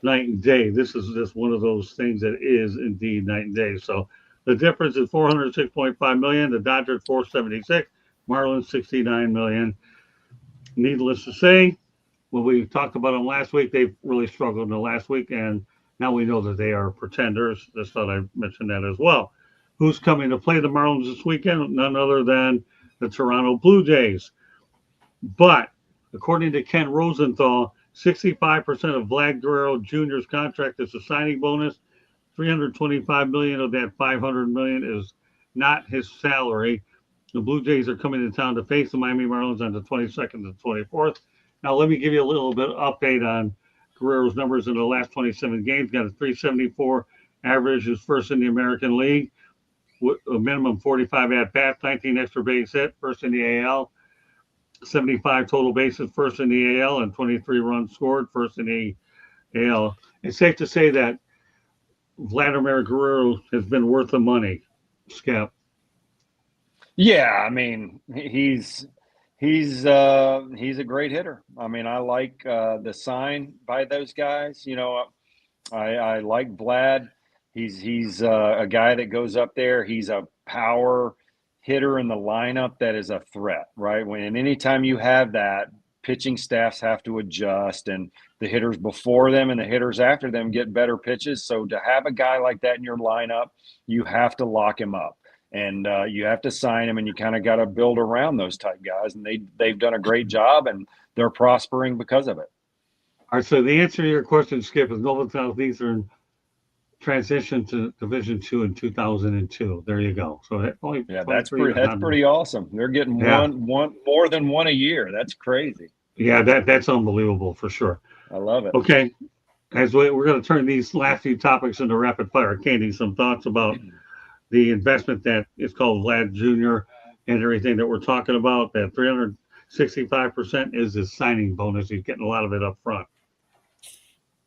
night and day. This is just one of those things that is indeed night and day. So the difference is $406.5 million. The Dodgers $476, Marlins $69 million. Needless to say, when we talked about them last week, they've really struggled in the last week, and now we know that they are pretenders. Just thought I'd mention that as well. Who's coming to play the Marlins this weekend? None other than the Toronto Blue Jays. But according to Ken Rosenthal, 65% of Vlad Guerrero Jr.'s contract is a signing bonus. $325 million of that $500 million is not his salary. The Blue Jays are coming to town to face the Miami Marlins on the 22nd and 24th. Now, let me give you a little bit of update on Guerrero's numbers in the last 27 games. Got a 374 average, who's first in the American League, with a minimum 45 at-bats, 19 extra base hit, first in the AL, 75 total bases, first in the AL, and 23 runs scored, first in the AL. It's safe to say that Vladimir Guerrero has been worth the money, Skip. Yeah, I mean, he's a great hitter. I mean, I like the sign by those guys. You know, I like Vlad. He's a guy that goes up there. He's a power hitter in the lineup that is a threat, right? When anytime you have that, pitching staffs have to adjust, and the hitters before them and the hitters after them get better pitches. So to have a guy like that in your lineup, you have to lock him up, and you have to sign him, and you kind of got to build around those type guys. And they've done a great job, and they're prospering because of it. All right, so the answer to your question, Skip, is Nova Southeastern transitioned to Division II in 2002. There you go. So that's pretty awesome. They're getting one more than one a year. That's crazy. Yeah, that's unbelievable for sure. I love it. Okay, as we're going to turn these last few topics into rapid fire. Candy, some thoughts about the investment that is called Vlad Jr. and everything that we're talking about. That 365% is his signing bonus. He's getting a lot of it up front.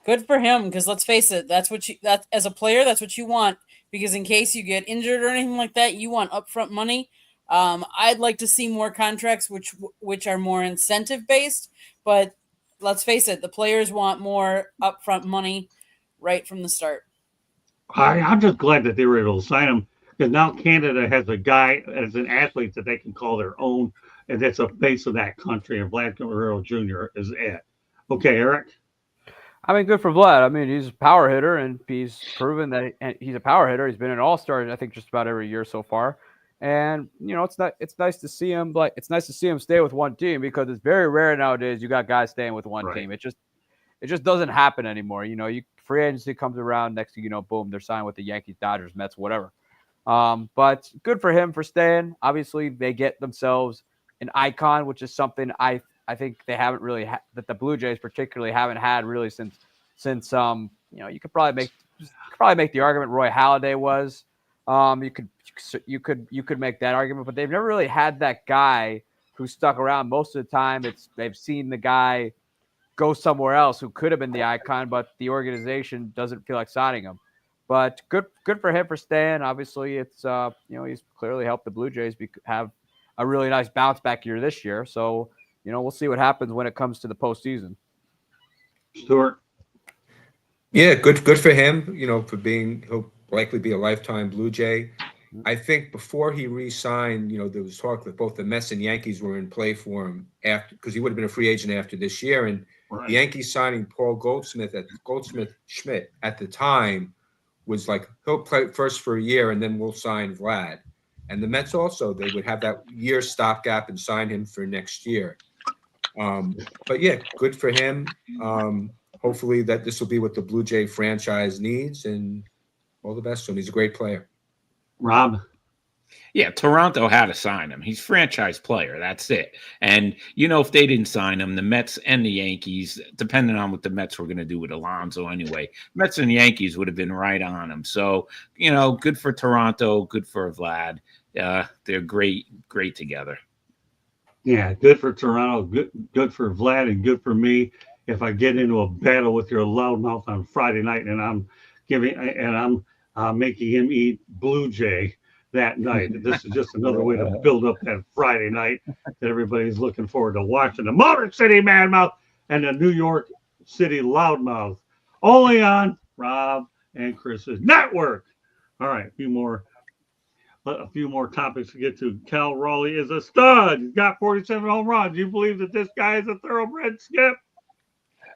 Good for him, because let's face it, that as a player, that's what you want. Because in case you get injured or anything like that, you want upfront money. I'd like to see more contracts which are more incentive based, but let's face it, the players want more upfront money right from the start. I'm just glad that they were able to sign him, because now Canada has a guy as an athlete that they can call their own, and that's a face of that country. And Vlad Guerrero Jr. is it. Okay, Eric. I mean, good for Vlad. I mean, he's a power hitter, and he's proven that he's a power hitter. He's been an all-star, I think, just about every year so far. And it's nice to see him. Like, it's nice to see him stay with one team, because it's very rare nowadays you got guys staying with one team. It just doesn't happen anymore. Free agency comes around, next thing you know, boom, they're signed with the Yankees, Dodgers, Mets, whatever. But good for him for staying. Obviously, they get themselves an icon, which is something I think they haven't really that the Blue Jays particularly haven't had really since you could probably make the argument Roy Halladay was. You could make that argument, but they've never really had that guy who stuck around. Most of the time they've seen the guy go somewhere else who could have been the icon, but the organization doesn't feel like signing him. But good for him for staying. Obviously, it's he's clearly helped the Blue Jays have a really nice bounce back year this year. So we'll see what happens when it comes to the postseason. Stuart. Yeah, good for him. He'll likely be a lifetime Blue Jay. I think before he re-signed, there was talk that both the Mets and Yankees were in play for him because he would have been a free agent after this year. And the Yankees signing Paul Goldschmidt Schmidt at the time was like, he'll play first for a year and then we'll sign Vlad. And the Mets also, they would have that year stopgap and sign him for next year. But yeah, good for him. Hopefully that this will be what the Blue Jay franchise needs, and all the best to him. He's a great player. Rob? Yeah, Toronto had to sign him. He's a franchise player. That's it. And, if they didn't sign him, the Mets and the Yankees, depending on what the Mets were going to do with Alonso anyway, Mets and Yankees would have been right on him. So, good for Toronto, good for Vlad. They're great together. Yeah, good for Toronto, good for Vlad, and good for me. If I get into a battle with your loudmouth on Friday night and I'm making him eat Blue Jay that night, this is just another way to build up that Friday night that everybody's looking forward to watching. The Motor City Madmouth and the New York City Loudmouth, only on Rob and Chris's network. All right, a few more topics to get to. Cal Raleigh is a stud. He's got 47 home runs. Do you believe that this guy is a thoroughbred, Skip?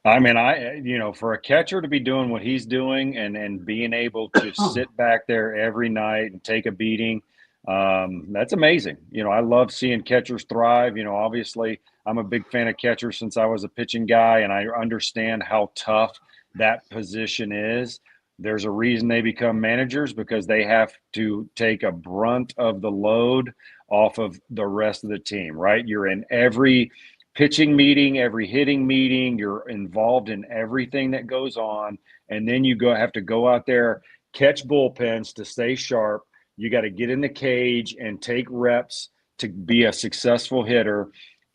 I mean, for a catcher to be doing what he's doing and being able to sit back there every night and take a beating, that's amazing. I love seeing catchers thrive. Obviously, I'm a big fan of catchers since I was a pitching guy, and I understand how tough that position is. There's a reason they become managers, because they have to take a brunt of the load off of the rest of the team, right? You're in every pitching meeting, every hitting meeting, you're involved in everything that goes on. And then you have to go out there, catch bullpens to stay sharp. You got to get in the cage and take reps to be a successful hitter.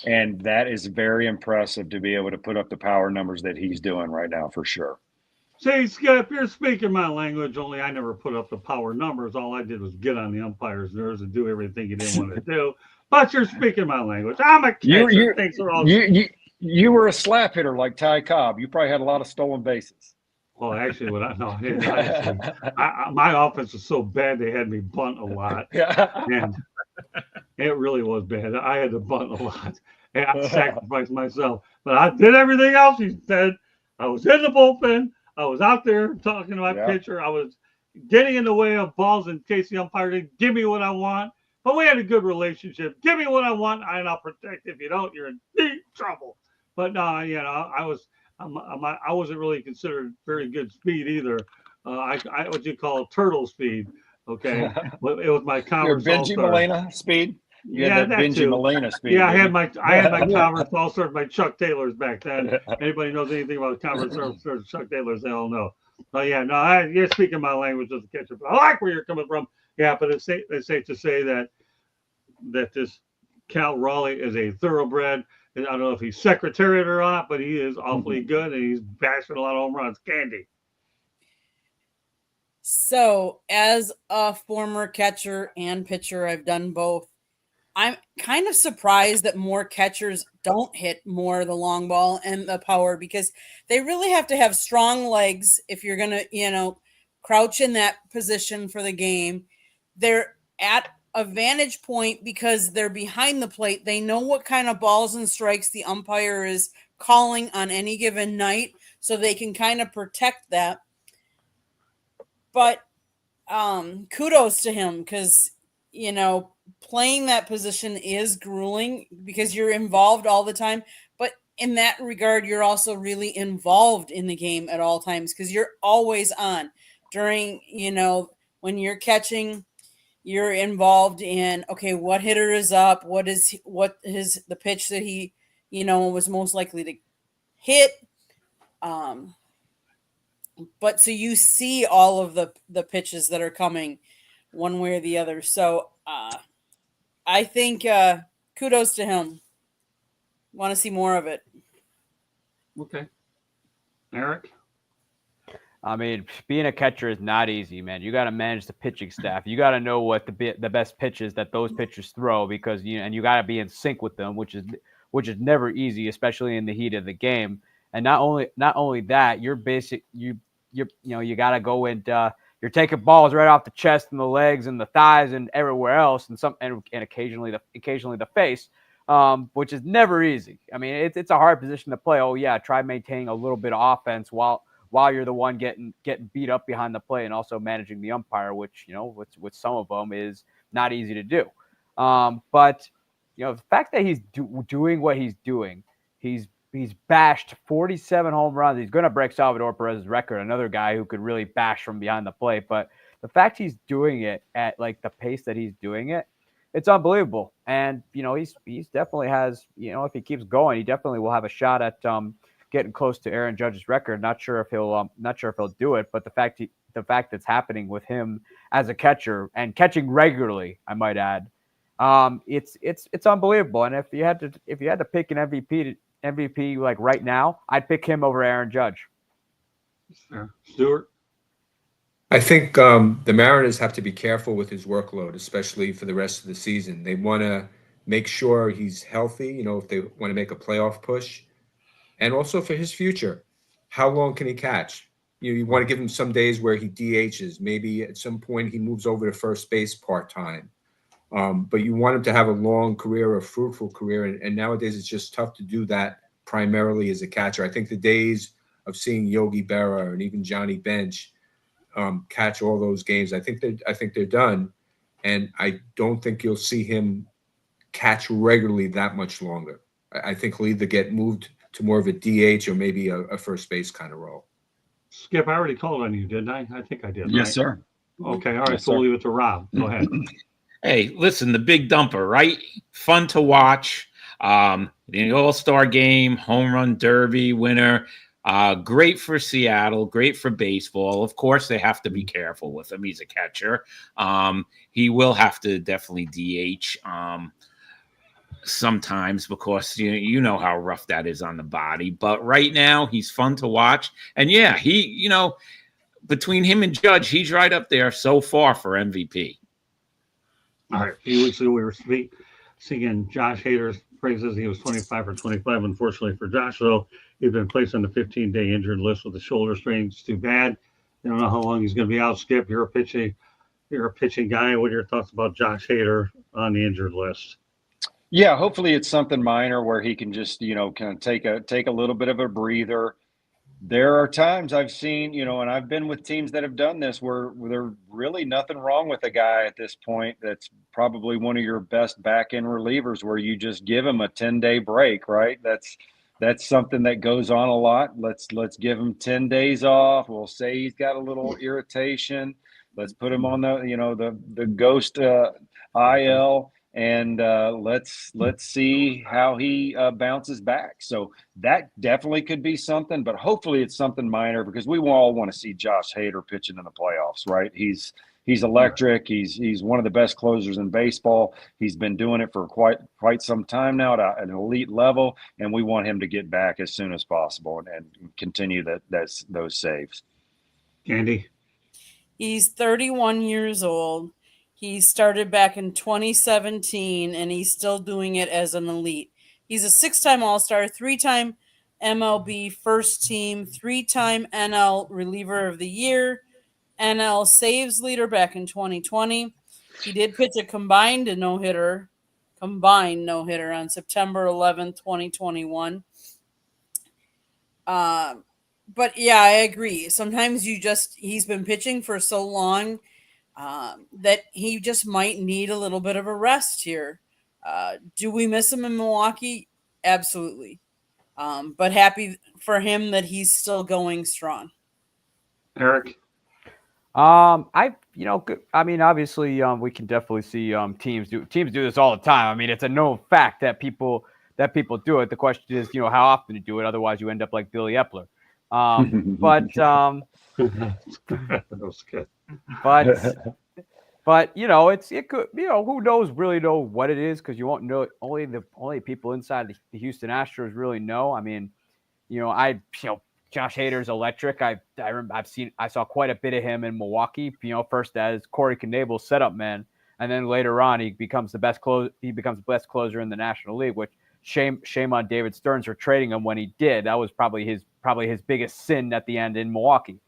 And that is very impressive to be able to put up the power numbers that he's doing right now, for sure. See, Skip, you're speaking my language, only I never put up the power numbers. All I did was get on the umpire's nerves and do everything he didn't want to do. But you're speaking my language. I'm a catcher. You were a slap hitter like Ty Cobb. You probably had a lot of stolen bases. Well, actually, my offense was so bad they had me bunt a lot, and it really was bad. I had to bunt a lot, and I sacrificed myself. But I did everything else he said. I was in the bullpen. I was out there talking to my pitcher. I was getting in the way of balls in case the umpire didn't give me what I want. But we had a good relationship. Give me what I want, and I'll protect. If you don't, you're in deep trouble. But no, I wasn't really considered very good speed either. I what you call turtle speed. Okay, but it was my Your Converse Benji All-Star. Molina speed. You Yeah, had that that Benji too. Molina speed. Yeah, I didn't had my you? Converse All-Stars, my Chuck Taylors back then. Anybody knows anything about Converse All-Stars, Chuck Taylors, they all know. But yeah, no, you're speaking my language as a catcher. But I like where you're coming from. Yeah, but it's safe to say that this Cal Raleigh is a thoroughbred. And I don't know if he's secretariat or not, but he is awfully good, and he's bashing a lot of home runs. Candy. So, as a former catcher and pitcher, I've done both. I'm kind of surprised that more catchers don't hit more the long ball and the power, because they really have to have strong legs if you're going to, crouch in that position for the game. They're at a vantage point because they're behind the plate. They know what kind of balls and strikes the umpire is calling on any given night, so they can kind of protect that. But kudos to him, because, playing that position is grueling because you're involved all the time. But in that regard, you're also really involved in the game at all times, because you're always on during, when you're catching, you're involved in, okay, what hitter is up? What is the pitch that he, was most likely to hit? But so you see all of the pitches that are coming one way or the other. So I think kudos to him. Want to see more of it. Okay. Eric? I mean, being a catcher is not easy, man. You got to manage the pitching staff. You got to know what the best pitches that those pitchers throw, because you got to be in sync with them, which is never easy, especially in the heat of the game. And not only that, you got to go and you're taking balls right off the chest and the legs and the thighs and everywhere else, and occasionally the face, which is never easy. I mean, it's a hard position to play. Oh yeah, try maintaining a little bit of offense while you're the one getting beat up behind the plate, and also managing the umpire, which, with some of them is not easy to do. But the fact that he's doing what he's doing, he's bashed 47 home runs. He's going to break Salvador Perez's record, another guy who could really bash from behind the plate. But the fact he's doing it at like the pace that he's doing it, it's unbelievable. And he's definitely has, if he keeps going, he definitely will have a shot at getting close to Aaron Judge's record. Not sure if he'll do it, but the fact that's happening with him as a catcher and catching regularly, I might add, it's unbelievable. And if you had to pick an MVP like right now, I'd pick him over Aaron Judge. Stuart? I think the Mariners have to be careful with his workload, especially for the rest of the season. They want to make sure he's healthy, if they want to make a playoff push. And also for his future, how long can he catch? You want to give him some days where he DHs. Maybe at some point he moves over to first base part-time. But you want him to have a long career, a fruitful career. And nowadays it's just tough to do that primarily as a catcher. I think the days of seeing Yogi Berra and even Johnny Bench catch all those games, I think they're done. And I don't think you'll see him catch regularly that much longer. I think he'll either get moved to more of a DH or maybe a first base kind of role. Skip, I already called on you, didn't I? I think I did. Yes, right? sir. Okay, all right. Yes, So we'll sir. leave it to Rob. Go ahead. Hey, listen, the big dumper, right? Fun to watch. The All-Star game, home run derby winner. Great for Seattle, great for baseball. Of course, they have to be careful with him. He's a catcher. He will have to definitely DH sometimes, because you know how rough that is on the body. But right now, he's fun to watch. And yeah, he, between him and Judge, he's right up there so far for MVP. All right. A few weeks ago, we were singing Josh Hader's praises. He was 25 for 25, unfortunately for Josh. So He's been placed on the 15-day injured list with a shoulder strain. It's too bad. I don't know how long he's going to be out. Skip, you're a pitching guy. What are your thoughts about Josh Hader on the injured list? Yeah, hopefully it's something minor where he can just, kind of take a little bit of a breather. There are times I've seen, and I've been with teams that have done this where there's really nothing wrong with a guy at this point that's probably one of your best back end relievers where you just give him a 10-day break, right? That's something that goes on a lot. Let's give him 10 days off. We'll say he's got a little irritation. Let's put him on the ghost IL. And let's see how he bounces back. So that definitely could be something, but hopefully it's something minor because we all want to see Josh Hader pitching in the playoffs, right? He's electric. He's one of the best closers in baseball. He's been doing it for quite some time now at an elite level, and we want him to get back as soon as possible and continue those saves. Andy? He's 31 years old. He started back in 2017, and he's still doing it as an elite. He's a 6-time All-Star, 3-time MLB first team, 3-time NL reliever of the year, NL saves leader back in 2020. He did pitch a combined no-hitter on September 11th, 2021. But yeah, I agree. Sometimes he's been pitching for so long that he just might need a little bit of a rest here. Do we miss him in Milwaukee? Absolutely. But happy for him that he's still going strong. Eric? Obviously, we can definitely see teams do this all the time. I mean, it's a known fact that people do it. The question is, how often you do it. Otherwise, you end up like Billy Epler. But it could, who knows really know what it is, because you won't know it. Only people inside the Houston Astros really know. I mean, Josh Hader's electric. I saw quite a bit of him in Milwaukee. First as Corey Knebel's setup man, and then later on he becomes the best closer in the National League. Which shame on David Stearns for trading him when he did. That was probably his biggest sin at the end in Milwaukee.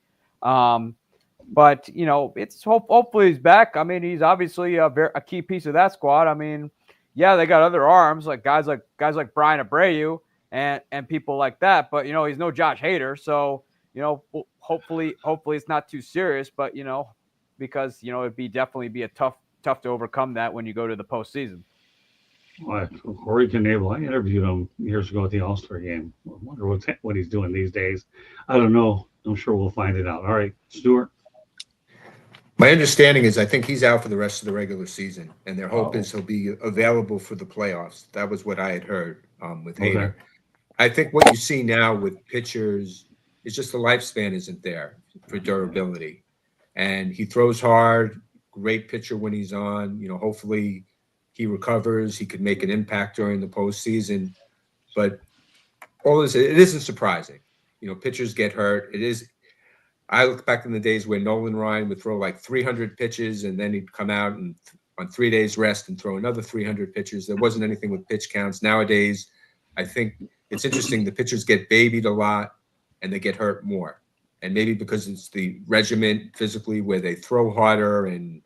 But it's hopefully he's back. I mean, he's obviously a key piece of that squad. I mean, yeah, they got other arms like guys like Brian Abreu and people like that. But he's no Josh Hader, so hopefully it's not too serious. But because it'd definitely be a tough to overcome that when you go to the postseason. Well, Corey Knebel, I interviewed him years ago at the All-Star game. I wonder what he's doing these days. I don't know. I'm sure we'll find it out. All right, Stuart. My understanding is I think he's out for the rest of the regular season, and their hope is he'll be available for the playoffs. That was what I had heard with Hader. Okay. I think what you see now with pitchers is just the lifespan isn't there for durability. And he throws hard, great pitcher when he's on. Hopefully he recovers. He could make an impact during the postseason. But all this, it isn't surprising. Pitchers get hurt. It is. I look back in the days when Nolan Ryan would throw like 300 pitches, and then he'd come out and on 3 days rest and throw another 300 pitches. There wasn't anything with pitch counts. Nowadays, I think it's interesting. The pitchers get babied a lot and they get hurt more. And maybe because it's the regiment physically where they throw harder and,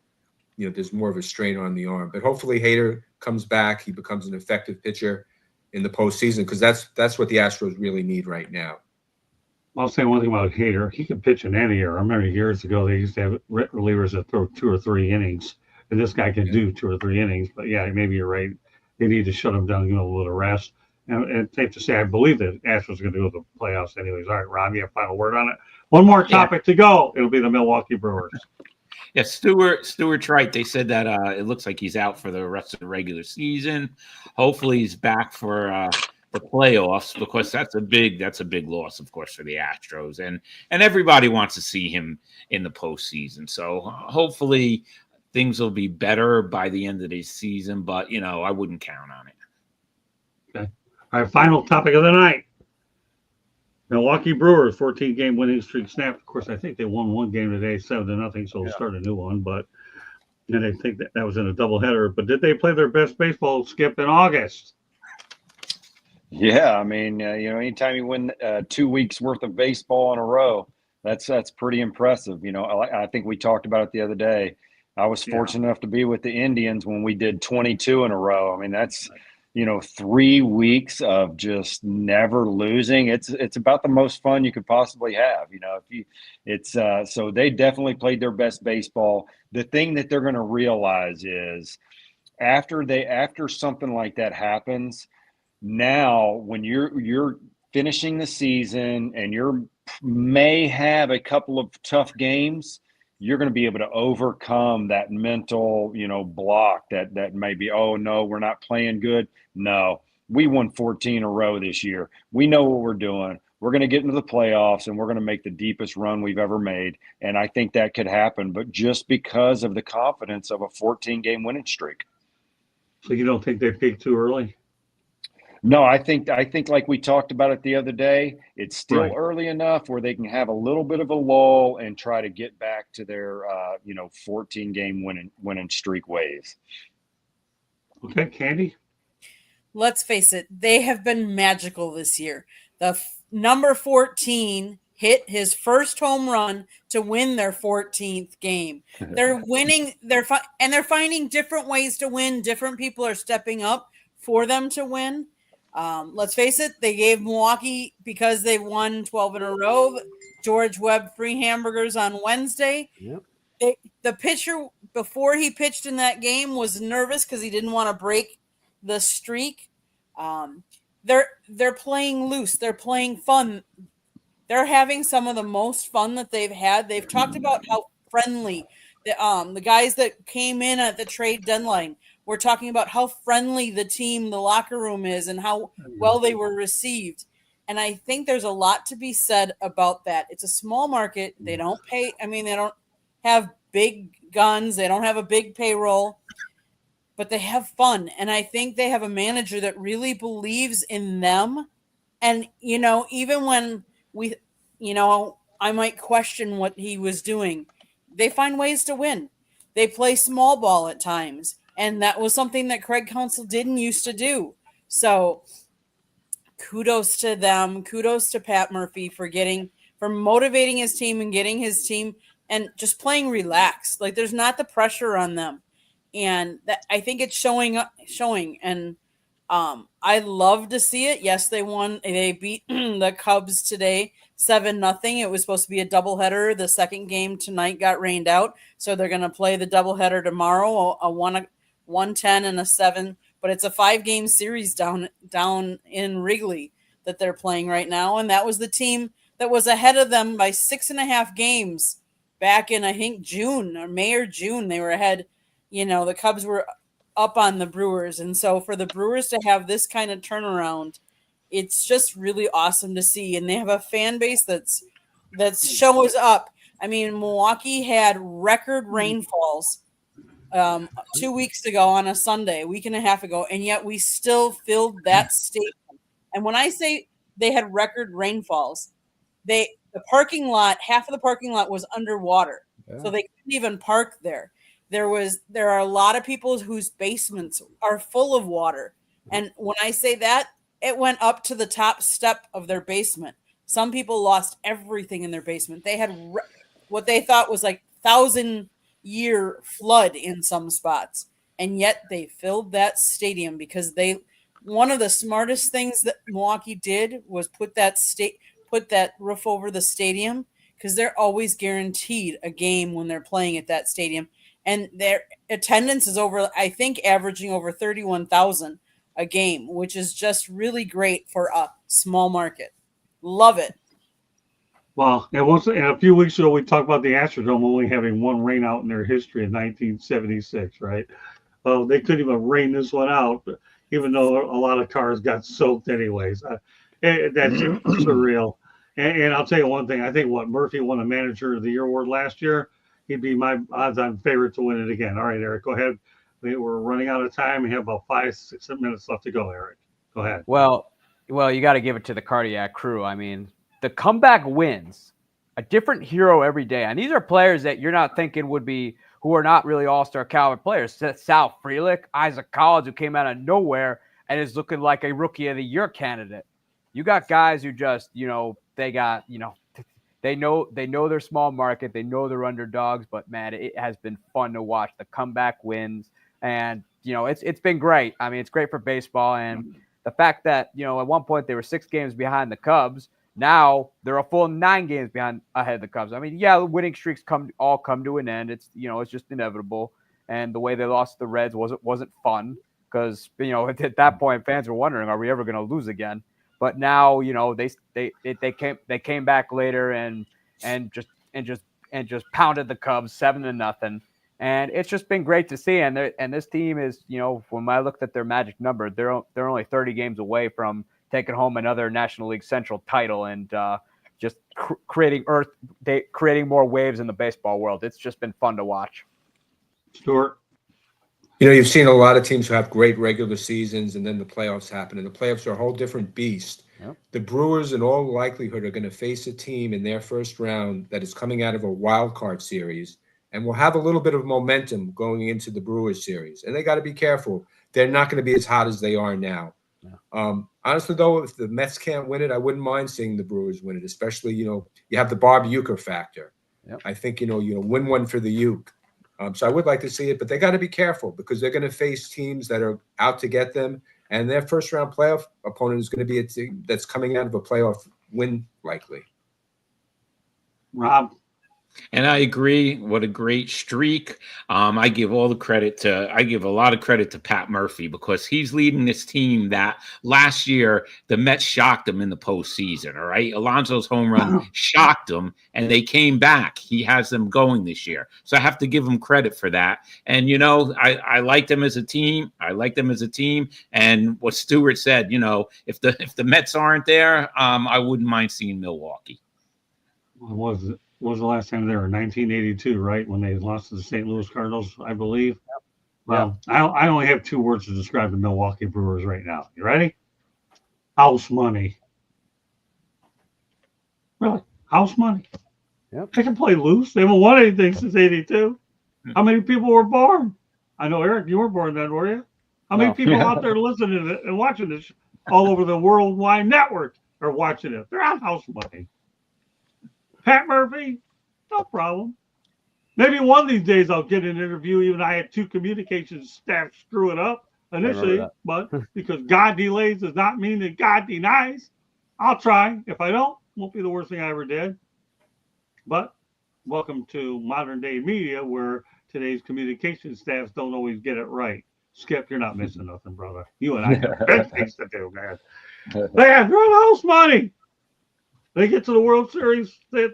there's more of a strain on the arm. But hopefully Hader comes back. He becomes an effective pitcher in the postseason, because that's what the Astros really need right now. I'll say one thing about Hader. He can pitch in any year. I remember years ago they used to have relievers that throw 2 or 3 innings, and this guy can do 2 or 3 innings. But yeah, maybe you're right. They need to shut him down, give him a little rest. And it's safe to say, I believe that Astros are going to go to the playoffs anyways. All right, Rob, you have final word on it. One more topic to go. It'll be the Milwaukee Brewers. Yeah, Stewart's right. They said that it looks like he's out for the rest of the regular season. Hopefully he's back for the playoffs, because that's a big loss, of course, for the Astros, and everybody wants to see him in the postseason. So hopefully things will be better by the end of the season, but I wouldn't count on it. Okay. All right, final topic of the night. Milwaukee Brewers 14-game winning streak snapped. Of course, I think they won one game today, 7-0, so we'll start a new one. But and I think that was in a doubleheader. But did they play their best baseball, Skip, in August? Yeah, I mean, anytime you win 2 weeks worth of baseball in a row, that's pretty impressive. I think we talked about it the other day. I was Yeah. fortunate enough to be with the Indians when we did 22 in a row. I mean, that's 3 weeks of just never losing. It's about the most fun you could possibly have. So they definitely played their best baseball. The thing that they're going to realize is after something like that happens. Now, when you're finishing the season and you may have a couple of tough games, you're going to be able to overcome that mental, block that may be, oh no, we're not playing good. No, we won 14 in a row this year. We know what we're doing. We're going to get into the playoffs and we're going to make the deepest run we've ever made. And I think that could happen, but just because of the confidence of a 14-game winning streak. So you don't think they peaked too early? No, I think like we talked about it the other day, it's still Right. early enough where they can have a little bit of a lull and try to get back to their 14-game winning streak ways. Okay, Candy. Let's face it, they have been magical this year. The number 14 hit his first home run to win their 14th game. They're winning. They're finding different ways to win. Different people are stepping up for them to win. Let's face it, they gave Milwaukee, because they won 12 in a row, George Webb free hamburgers on Wednesday. Yep. The pitcher, before he pitched in that game, was nervous because he didn't want to break the streak. They're playing loose. They're playing fun. They're having some of the most fun that they've had. They've talked about how friendly the guys that came in at the trade deadline. We're talking about how friendly the team, the locker room is, and how well they were received. And I think there's a lot to be said about that. It's a small market. They don't pay. I mean, they don't have big guns. They don't have a big payroll, but they have fun. And I think they have a manager that really believes in them. And, even when I might question what he was doing, they find ways to win. They play small ball at times. And that was something that Craig Counsell didn't used to do. So kudos to them. Kudos to Pat Murphy for motivating his team and getting his team and just playing relaxed. Like, there's not the pressure on them. And that, I think it's showing. And I love to see it. Yes, they won. They beat the Cubs today 7-0. It was supposed to be a doubleheader. The second game tonight got rained out. So they're going to play the doubleheader tomorrow, a 1-10 and a 7. But it's a 5-game series down in Wrigley that they're playing right now. And that was the team that was ahead of them by 6.5 games back in, I think, June or May or June. They were ahead. The Cubs were up on the Brewers. And so for the Brewers to have this kind of turnaround, it's just really awesome to see. And they have a fan base that shows up. I mean, Milwaukee had record rainfalls 2 weeks ago on a Sunday, a week and a half ago, and yet we still filled that stadium. And when I say they had record rainfalls, the parking lot, half of the parking lot was underwater. Yeah. So they couldn't even park there. There are a lot of people whose basements are full of water. And when I say that, it went up to the top step of their basement. Some people lost everything in their basement. They had what they thought was like 1,000-year flood in some spots. And yet they filled that stadium because one of the smartest things that Milwaukee did was put that roof over the stadium, because they're always guaranteed a game when they're playing at that stadium. And their attendance is averaging over 31,000 a game, which is just really great for a small market. Love it. Well, and a few weeks ago, we talked about the Astrodome only having one rain out in their history in 1976, right? Well, they couldn't even rain this one out, even though a lot of cars got soaked anyways. That's surreal. And I'll tell you one thing. I think Murphy won a Manager of the Year award last year. He'd be my odds-on favorite to win it again. All right, Eric, go ahead. We're running out of time. We have about 5-6 minutes left to go, Eric. Go ahead. Well, you got to give it to the Cardiac Crew. I mean, the comeback wins, a different hero every day. And these are players that you're not thinking who are not really all-star caliber players. Sal Frelick, Isaac Collins, who came out of nowhere and is looking like a Rookie of the Year candidate. You got guys who just, they got, they know their small market, they know they're underdogs, but man, it has been fun to watch the comeback wins, and it's been great. I mean, it's great for baseball, and the fact that at one point they were 6 games behind the Cubs. Now they're a full 9 games ahead of the Cubs. I mean, yeah, winning streaks come to an end. It's it's just inevitable. And the way they lost to the Reds wasn't fun because at that point fans were wondering, are we ever going to lose again? But now they came back later and just pounded the Cubs 7-0. And it's just been great to see. And this team is when I looked at their magic number, they're only 30 games away from taking home another National League Central title and just creating more waves in the baseball world. It's just been fun to watch. Stuart? You've seen a lot of teams who have great regular seasons and then the playoffs happen, and the playoffs are a whole different beast. Yep. The Brewers, in all likelihood, are going to face a team in their first round that is coming out of a wild card series and will have a little bit of momentum going into the Brewers series. And they got to be careful. They're not going to be as hot as they are now. Yeah. Honestly, though, if the Mets can't win it, I wouldn't mind seeing the Brewers win it, especially, you have the Bob Uecker factor. Yep. I think, win one for the Uke. So I would like to see it, but they got to be careful because they're going to face teams that are out to get them. And their first round playoff opponent is going to be a team that's coming out of a playoff win, likely. Rob? And I agree. What a great streak. I give a lot of credit to Pat Murphy because he's leading this team that last year the Mets shocked him in the postseason. All right. Alonso's home run shocked them and they came back. He has them going this year. So I have to give him credit for that. And, I like them as a team. And what Stuart said, if the Mets aren't there, I wouldn't mind seeing Milwaukee. What was the last time they were? 1982, right? When they lost to the St. Louis Cardinals, I believe. Yep. Well, I only have 2 words to describe the Milwaukee Brewers right now. You ready? House money. Really? House money. Yep. They can play loose. They haven't won anything since 82. How many people were born? I know, Eric, you were born then, were you? How many people out there listening to it and watching this all over the worldwide network are watching it? They're on house money. Pat Murphy, no problem. Maybe one of these days I'll get an interview. Even I had 2 communications staff screw it up initially, but because God delays does not mean that God denies. I'll try. If I don't, won't be the worst thing I ever did. But welcome to modern day media where today's communication staffs don't always get it right. Skip, you're not missing nothing, brother. You and I have big things to do, man. Man, they're on house money. They get to the World Series. They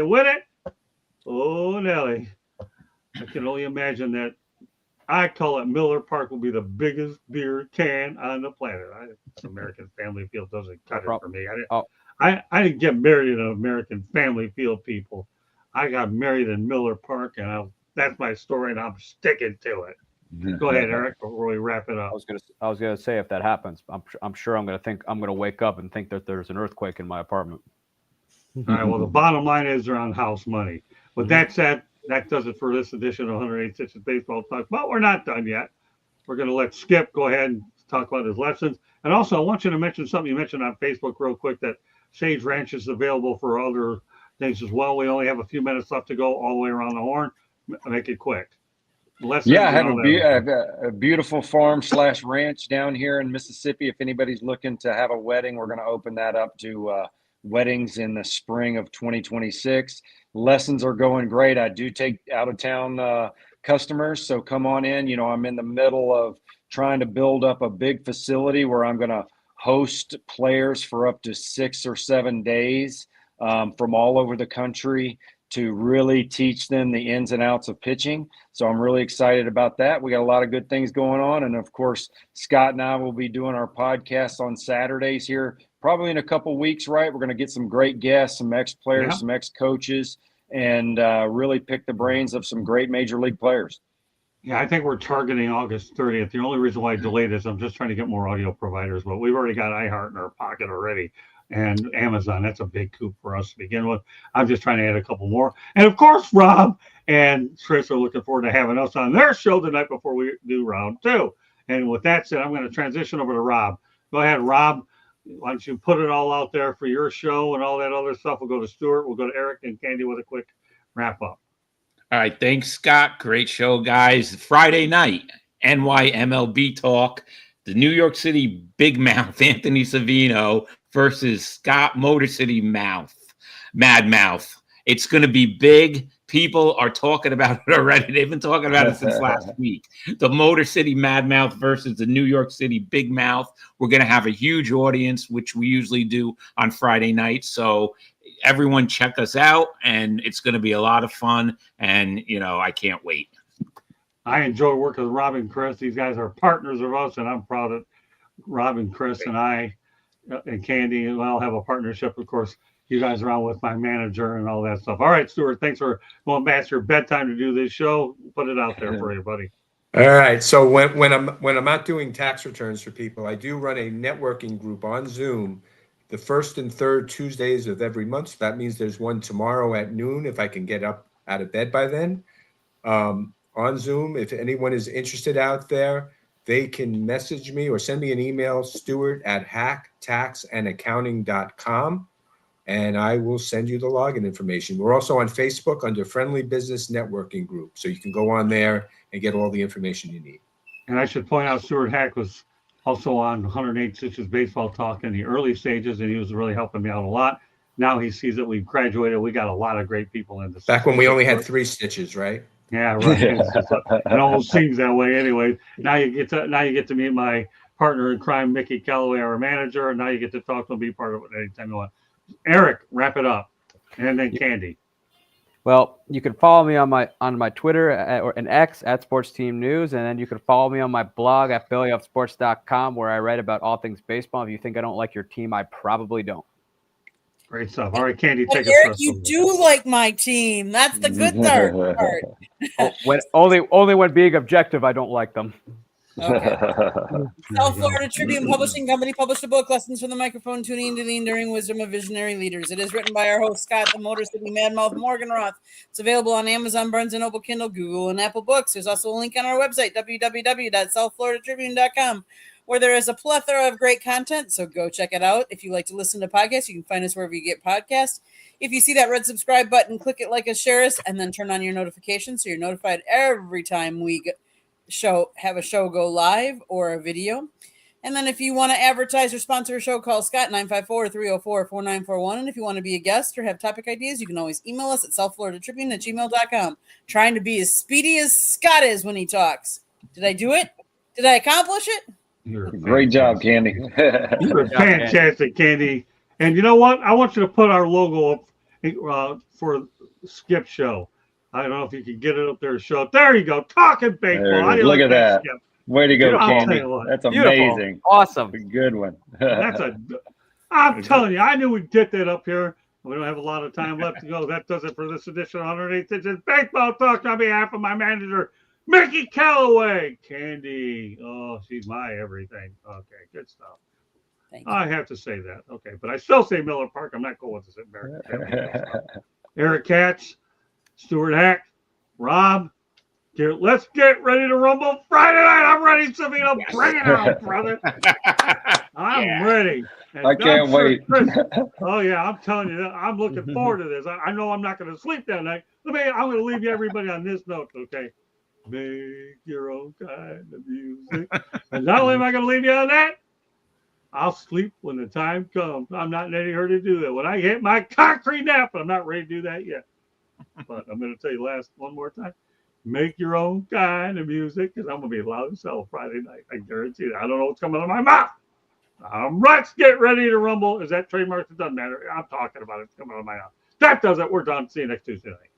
win it. Oh, Nelly. I can only imagine that. I call it Miller Park will be the biggest beer can on the planet. American Family Field doesn't cut it for me. I didn't get married in an American Family Field, people. I got married in Miller Park, and that's my story, and I'm sticking to it. Go ahead, Eric, before we wrap it up. I was gonna say if that happens, I'm sure I'm gonna wake up and think that there's an earthquake in my apartment. All right. Well, the bottom line is they're on house money. With that said, that does it for this edition of 108 Stitches Baseball Talk. But we're not done yet. We're going to let Skip go ahead and talk about his lessons. And also, I want you to mention something you mentioned on Facebook real quick, that Sage Ranch is available for other things as well. We only have a few minutes left to go all the way around the horn. Make it quick. I have a beautiful farm/ranch down here in Mississippi. If anybody's looking to have a wedding, we're going to open that up to weddings in the spring of 2026. Lessons are going great. I do take out-of-town customers, so come on in. I'm in the middle of trying to build up a big facility where I'm going to host players for up to 6 or 7 days from all over the country to really teach them the ins and outs of pitching. So I'm really excited about that. We got a lot of good things going on. And of course, Scott and I will be doing our podcast on Saturdays here, probably in a couple weeks, right? We're going to get some great guests, some ex-players, some ex-coaches, and really pick the brains of some great major league players. Yeah, I think we're targeting August 30th. The only reason why I delayed this, I'm just trying to get more audio providers, but we've already got iHeart in our pocket already. And Amazon, that's a big coup for us to begin with. I'm just trying to add a couple more. And of course, Rob and Chris are looking forward to having us on their show the night before we do round 2. And with that said, I'm going to transition over to Rob. Go ahead, Rob. Why don't you put it all out there for your show and all that other stuff? We'll go to Stuart. We'll go to Eric and Candy with a quick wrap up. All right. Thanks, Scott. Great show, guys. Friday night, NYMLB talk. The New York City Big Mouth, Anthony Savino versus Scott Motor City Mad Mouth. It's going to be big. People are talking about it already. They've been talking about it since last week. The Motor City Mad Mouth versus the New York City Big Mouth. We're going to have a huge audience, which we usually do on Friday night. So everyone check us out, and it's going to be a lot of fun. And, I can't wait. I enjoy working with Rob and Chris. These guys are partners of us, and I'm proud of Rob and Chris and I and Candy. And I'll have a partnership, of course. You guys are on with my manager and all that stuff. All right, Stuart, thanks for going past your bedtime to do this show. Put it out there for everybody. All right. So when I'm not doing tax returns for people, I do run a networking group on Zoom the first and third Tuesdays of every month. So that means there's one tomorrow at noon if I can get up out of bed by then. On Zoom, if anyone is interested out there, they can message me or send me an email, stuart@hacktaxandaccounting.com. And I will send you the login information. We're also on Facebook under Friendly Business Networking Group. So you can go on there and get all the information you need. And I should point out Stuart Hack was also on 108 Stitches Baseball Talk in the early stages, and he was really helping me out a lot. Now he sees that we've graduated. We got a lot of great people in this. Back when we only had 3 stitches, right? Yeah, right. It almost seems that way anyway. Now you get to meet my partner in crime, Mickey Calloway, our manager, and now you get to talk to him, be part of it anytime you want. Eric, wrap it up, and then Candy. Well, you can follow me on my Twitter or an X at Sports Team News, and then you can follow me on my blog at bellyupsports.com, where I write about all things baseball. If you think I don't like your team, I probably don't. Great stuff. All right, Candy, take Eric, it. you do like my team. That's the good part. Only when being objective, I don't like them. Okay. South Florida Tribune Publishing Company published a book, Lessons from the Microphone, Tuning into the Enduring Wisdom of Visionary Leaders. It is written by our host, Scott, the Motor City Madmouth Morganroth. It's available on Amazon, Barnes & Noble, Kindle, Google, and Apple Books. There's also a link on our website, www.southfloridatribune.com, where there is a plethora of great content, so go check it out. If you like to listen to podcasts, you can find us wherever you get podcasts. If you see that red subscribe button, click it, like us, share us, and then turn on your notifications so you're notified every time we have a show go live or a video. And then if you want to advertise or sponsor a show, call Scott 954-304-4941. And if you want to be a guest or have topic ideas, you can always email us at southfloridatribune@gmail.com. Trying to be as speedy as Scott is when he talks. Did I do it? Did I accomplish it? Great job, Candy. You're fantastic, Candy. And you know what? I want you to put our logo up for Skip Show. I don't know if you can get it up there. Show it. There you go. Talking baseball. Look at that. Skip? Way to go, Candy. That's amazing. Beautiful. Awesome. Good one. I'm telling you, I knew we'd get that up here. We don't have a lot of time left to go. That does it for this edition of 108 Stitches Baseball Talk on behalf of my manager, Mickey Calloway. Candy. Oh, she's my everything. Okay, good stuff. Thank you. I have to say that. Okay, but I still say Miller Park. I'm not cool with this. Eric Katz, Stuart Hack, Rob. Let's get ready to rumble Friday night. I'm ready, Savino. Yes. Bring it out, brother. I'm ready. And I can't wait. Chris, oh, yeah, I'm telling you, I'm looking forward to this. I know I'm not going to sleep that night. I'm going to leave you everybody on this note, okay? Make your own kind of music. And not only am I going to leave you on that, I'll sleep when the time comes. I'm not in any hurry to do that. When I hit my concrete nap, I'm not ready to do that yet. But I'm going to tell you one more time. Make your own kind of music, because I'm going to be loud as hell Friday night. I guarantee you. I don't know what's coming out of my mouth. Let's get ready to rumble. Is that trademark? It doesn't matter. I'm talking about it. It's coming out of my mouth. That does it. We're done. See you next Tuesday night.